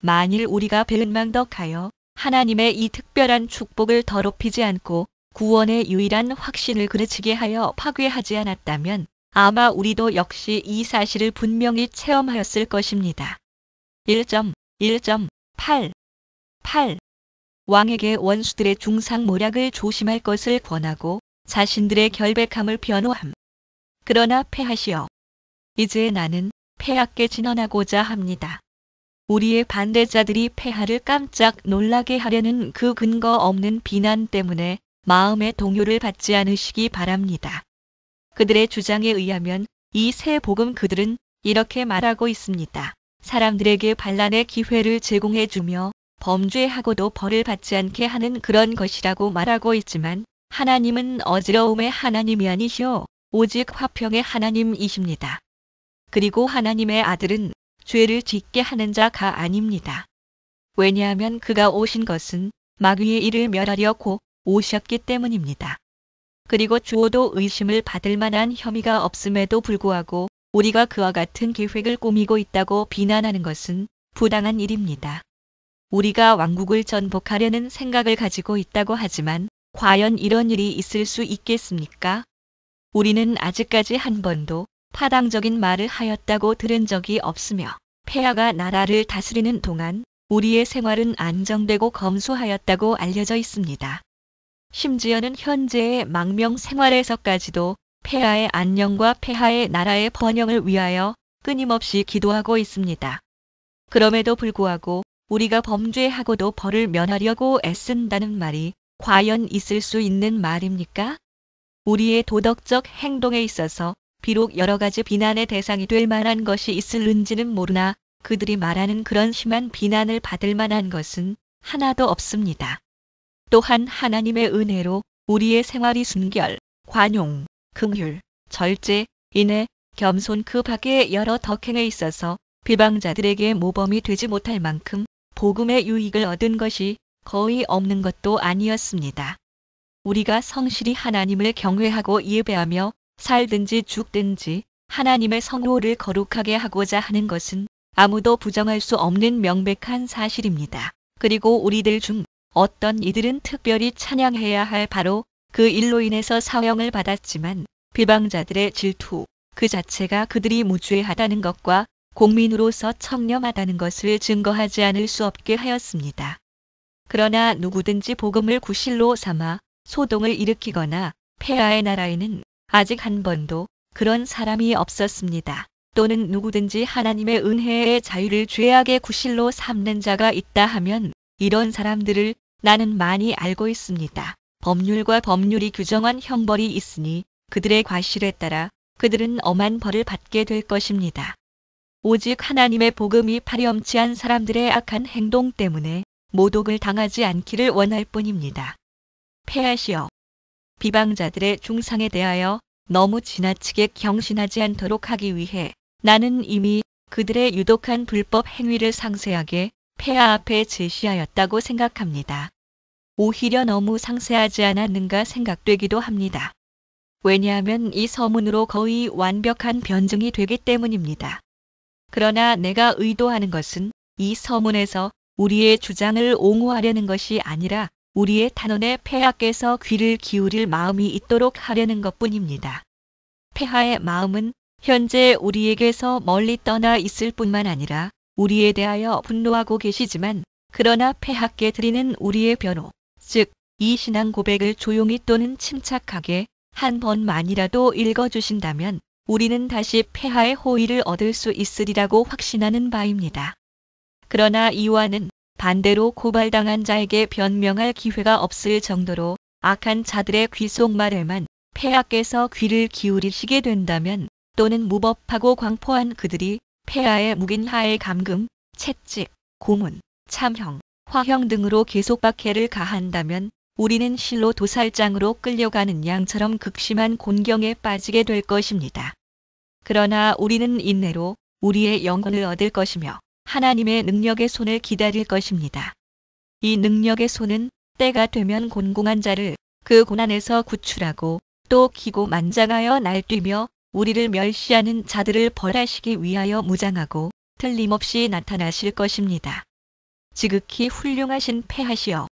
Speaker 1: 만일 우리가 배은망덕하여 하나님의 이 특별한 축복을 더럽히지 않고 구원의 유일한 확신을 그르치게 하여 파괴하지 않았다면 아마 우리도 역시 이 사실을 분명히 체험하였을 것입니다. 1.1.8 왕에게 원수들의 중상모략을 조심할 것을 권하고 자신들의 결백함을 변호함. 그러나 패하시오. 이제 나는 폐하께 진언하고자 합니다. 우리의 반대자들이 폐하를 깜짝 놀라게 하려는 그 근거 없는 비난 때문에 마음의 동요를 받지 않으시기 바랍니다. 그들의 주장에 의하면 이 새 복음 그들은 이렇게 말하고 있습니다. 사람들에게 반란의 기회를 제공해주며 범죄하고도 벌을 받지 않게 하는 그런 것이라고 말하고 있지만 하나님은 어지러움의 하나님이 아니시오. 오직 화평의 하나님이십니다. 그리고 하나님의 아들은 죄를 짓게 하는 자가 아닙니다. 왜냐하면 그가 오신 것은 마귀의 일을 멸하려고 오셨기 때문입니다. 그리고 주어도 의심을 받을 만한 혐의가 없음에도 불구하고 우리가 그와 같은 계획을 꾸미고 있다고 비난하는 것은 부당한 일입니다. 우리가 왕국을 전복하려는 생각을 가지고 있다고 하지만 과연 이런 일이 있을 수 있겠습니까? 우리는 아직까지 한 번도 파당적인 말을 하였다고 들은 적이 없으며 폐하가 나라를 다스리는 동안 우리의 생활은 안정되고 검소하였다고 알려져 있습니다. 심지어는 현재의 망명 생활에서까지도 폐하의 안녕과 폐하의 나라의 번영을 위하여 끊임없이 기도하고 있습니다. 그럼에도 불구하고 우리가 범죄하고도 벌을 면하려고 애쓴다는 말이 과연 있을 수 있는 말입니까? 우리의 도덕적 행동에 있어서 비록 여러 가지 비난의 대상이 될 만한 것이 있을는지는 모르나 그들이 말하는 그런 심한 비난을 받을 만한 것은 하나도 없습니다. 또한 하나님의 은혜로 우리의 생활이 순결, 관용, 긍휼, 절제, 인애, 겸손 그 밖의 여러 덕행에 있어서 비방자들에게 모범이 되지 못할 만큼 복음의 유익을 얻은 것이 거의 없는 것도 아니었습니다. 우리가 성실히 하나님을 경외하고 예배하며 살든지 죽든지 하나님의 성호를 거룩하게 하고자 하는 것은 아무도 부정할 수 없는 명백한 사실입니다. 그리고 우리들 중 어떤 이들은 특별히 찬양해야 할 바로 그 일로 인해서 사형을 받았지만 비방자들의 질투 그 자체가 그들이 무죄하다는 것과 공민으로서 청렴하다는 것을 증거하지 않을 수 없게 하였습니다. 그러나 누구든지 복음을 구실로 삼아 소동을 일으키거나 폐하의 나라에는 아직 한 번도 그런 사람이 없었습니다. 또는 누구든지 하나님의 은혜의 자유를 죄악의 구실로 삼는 자가 있다 하면 이런 사람들을 나는 많이 알고 있습니다. 법률과 법률이 규정한 형벌이 있으니 그들의 과실에 따라 그들은 엄한 벌을 받게 될 것입니다. 오직 하나님의 복음이 파렴치한 사람들의 악한 행동 때문에 모독을 당하지 않기를 원할 뿐입니다. 폐하시오. 비방자들의 중상에 대하여 너무 지나치게 경신하지 않도록 하기 위해 나는 이미 그들의 유독한 불법 행위를 상세하게 폐하 앞에 제시하였다고 생각합니다. 오히려 너무 상세하지 않았는가 생각되기도 합니다. 왜냐하면 이 서문으로 거의 완벽한 변증이 되기 때문입니다. 그러나 내가 의도하는 것은 이 서문에서 우리의 주장을 옹호하려는 것이 아니라 우리의 탄원에 폐하께서 귀를 기울일 마음이 있도록 하려는 것뿐입니다. 폐하의 마음은 현재 우리에게서 멀리 떠나 있을 뿐만 아니라 우리에 대하여 분노하고 계시지만 그러나 폐하께 드리는 우리의 변호, 즉 이 신앙 고백을 조용히 또는 침착하게 한 번만이라도 읽어주신다면 우리는 다시 폐하의 호의를 얻을 수 있으리라고 확신하는 바입니다. 그러나 이와는 반대로 고발당한 자에게 변명할 기회가 없을 정도로 악한 자들의 귓속말에만 폐하께서 귀를 기울이시게 된다면, 또는 무법하고 광포한 그들이 폐하의 묵인 하에 감금, 채찍, 고문, 참형, 화형 등으로 계속 박해를 가한다면 우리는 실로 도살장으로 끌려가는 양처럼 극심한 곤경에 빠지게 될 것입니다. 그러나 우리는 인내로 우리의 영혼을 얻을 것이며 하나님의 능력의 손을 기다릴 것입니다. 이 능력의 손은 때가 되면 곤궁한 자를 그 고난에서 구출하고 또 기고만장하여 날뛰며 우리를 멸시하는 자들을 벌하시기 위하여 무장하고 틀림없이 나타나실 것입니다. 지극히 훌륭하신 폐하시여,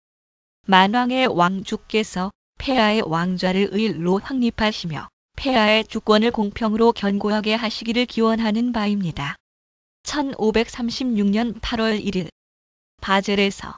Speaker 1: 만왕의 왕 주께서 폐하의 왕좌를 의로 확립하시며 폐하의 주권을 공평으로 견고하게 하시기를 기원하는 바입니다. 1536년 8월 1일 바젤에서